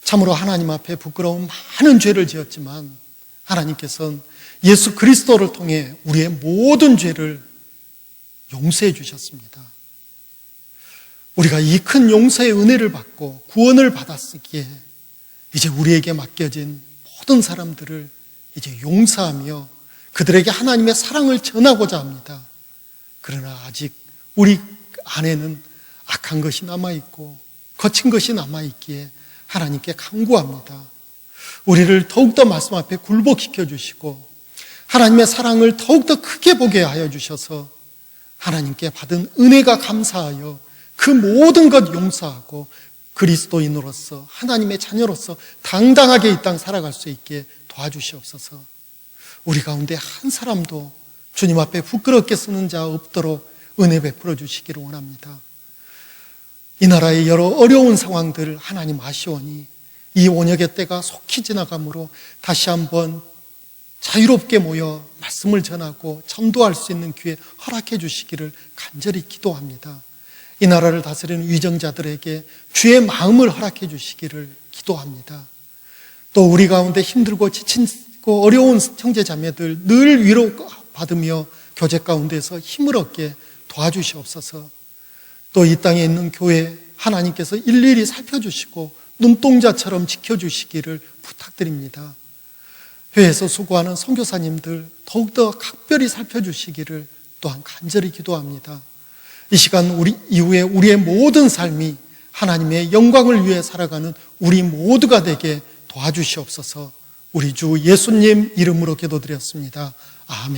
A: 참으로 하나님 앞에 부끄러운 많은 죄를 지었지만 하나님께서는 예수 그리스도를 통해 우리의 모든 죄를 용서해 주셨습니다. 우리가 이 큰 용서의 은혜를 받고 구원을 받았기에 이제 우리에게 맡겨진 모든 사람들을 이제 용서하며 그들에게 하나님의 사랑을 전하고자 합니다. 그러나 아직 우리 안에는 악한 것이 남아있고 거친 것이 남아있기에 하나님께 간구합니다. 우리를 더욱더 말씀 앞에 굴복시켜 주시고 하나님의 사랑을 더욱더 크게 보게 하여 주셔서 하나님께 받은 은혜가 감사하여 그 모든 것 용서하고 그리스도인으로서 하나님의 자녀로서 당당하게 이 땅 살아갈 수 있게 도와주시옵소서. 우리 가운데 한 사람도 주님 앞에 부끄럽게 쓰는 자 없도록 은혜 베풀어 주시기를 원합니다. 이 나라의 여러 어려운 상황들 하나님 아시오니 이 원역의 때가 속히 지나가므로 다시 한번 자유롭게 모여 말씀을 전하고 전도할 수 있는 기회 허락해 주시기를 간절히 기도합니다. 이 나라를 다스리는 위정자들에게 주의 마음을 허락해 주시기를 기도합니다. 또 우리 가운데 힘들고 지치고 어려운 형제 자매들 늘 위로받으며 교제 가운데서 힘을 얻게 도와주시옵소서. 또 이 땅에 있는 교회 하나님께서 일일이 살펴주시고 눈동자처럼 지켜주시기를 부탁드립니다. 교회에서 수고하는 선교사님들 더욱더 각별히 살펴주시기를 또한 간절히 기도합니다. 이 시간 우리 이후에 우리의 모든 삶이 하나님의 영광을 위해 살아가는 우리 모두가 되게 도와주시옵소서. 우리 주 예수님 이름으로 기도드렸습니다. 아멘.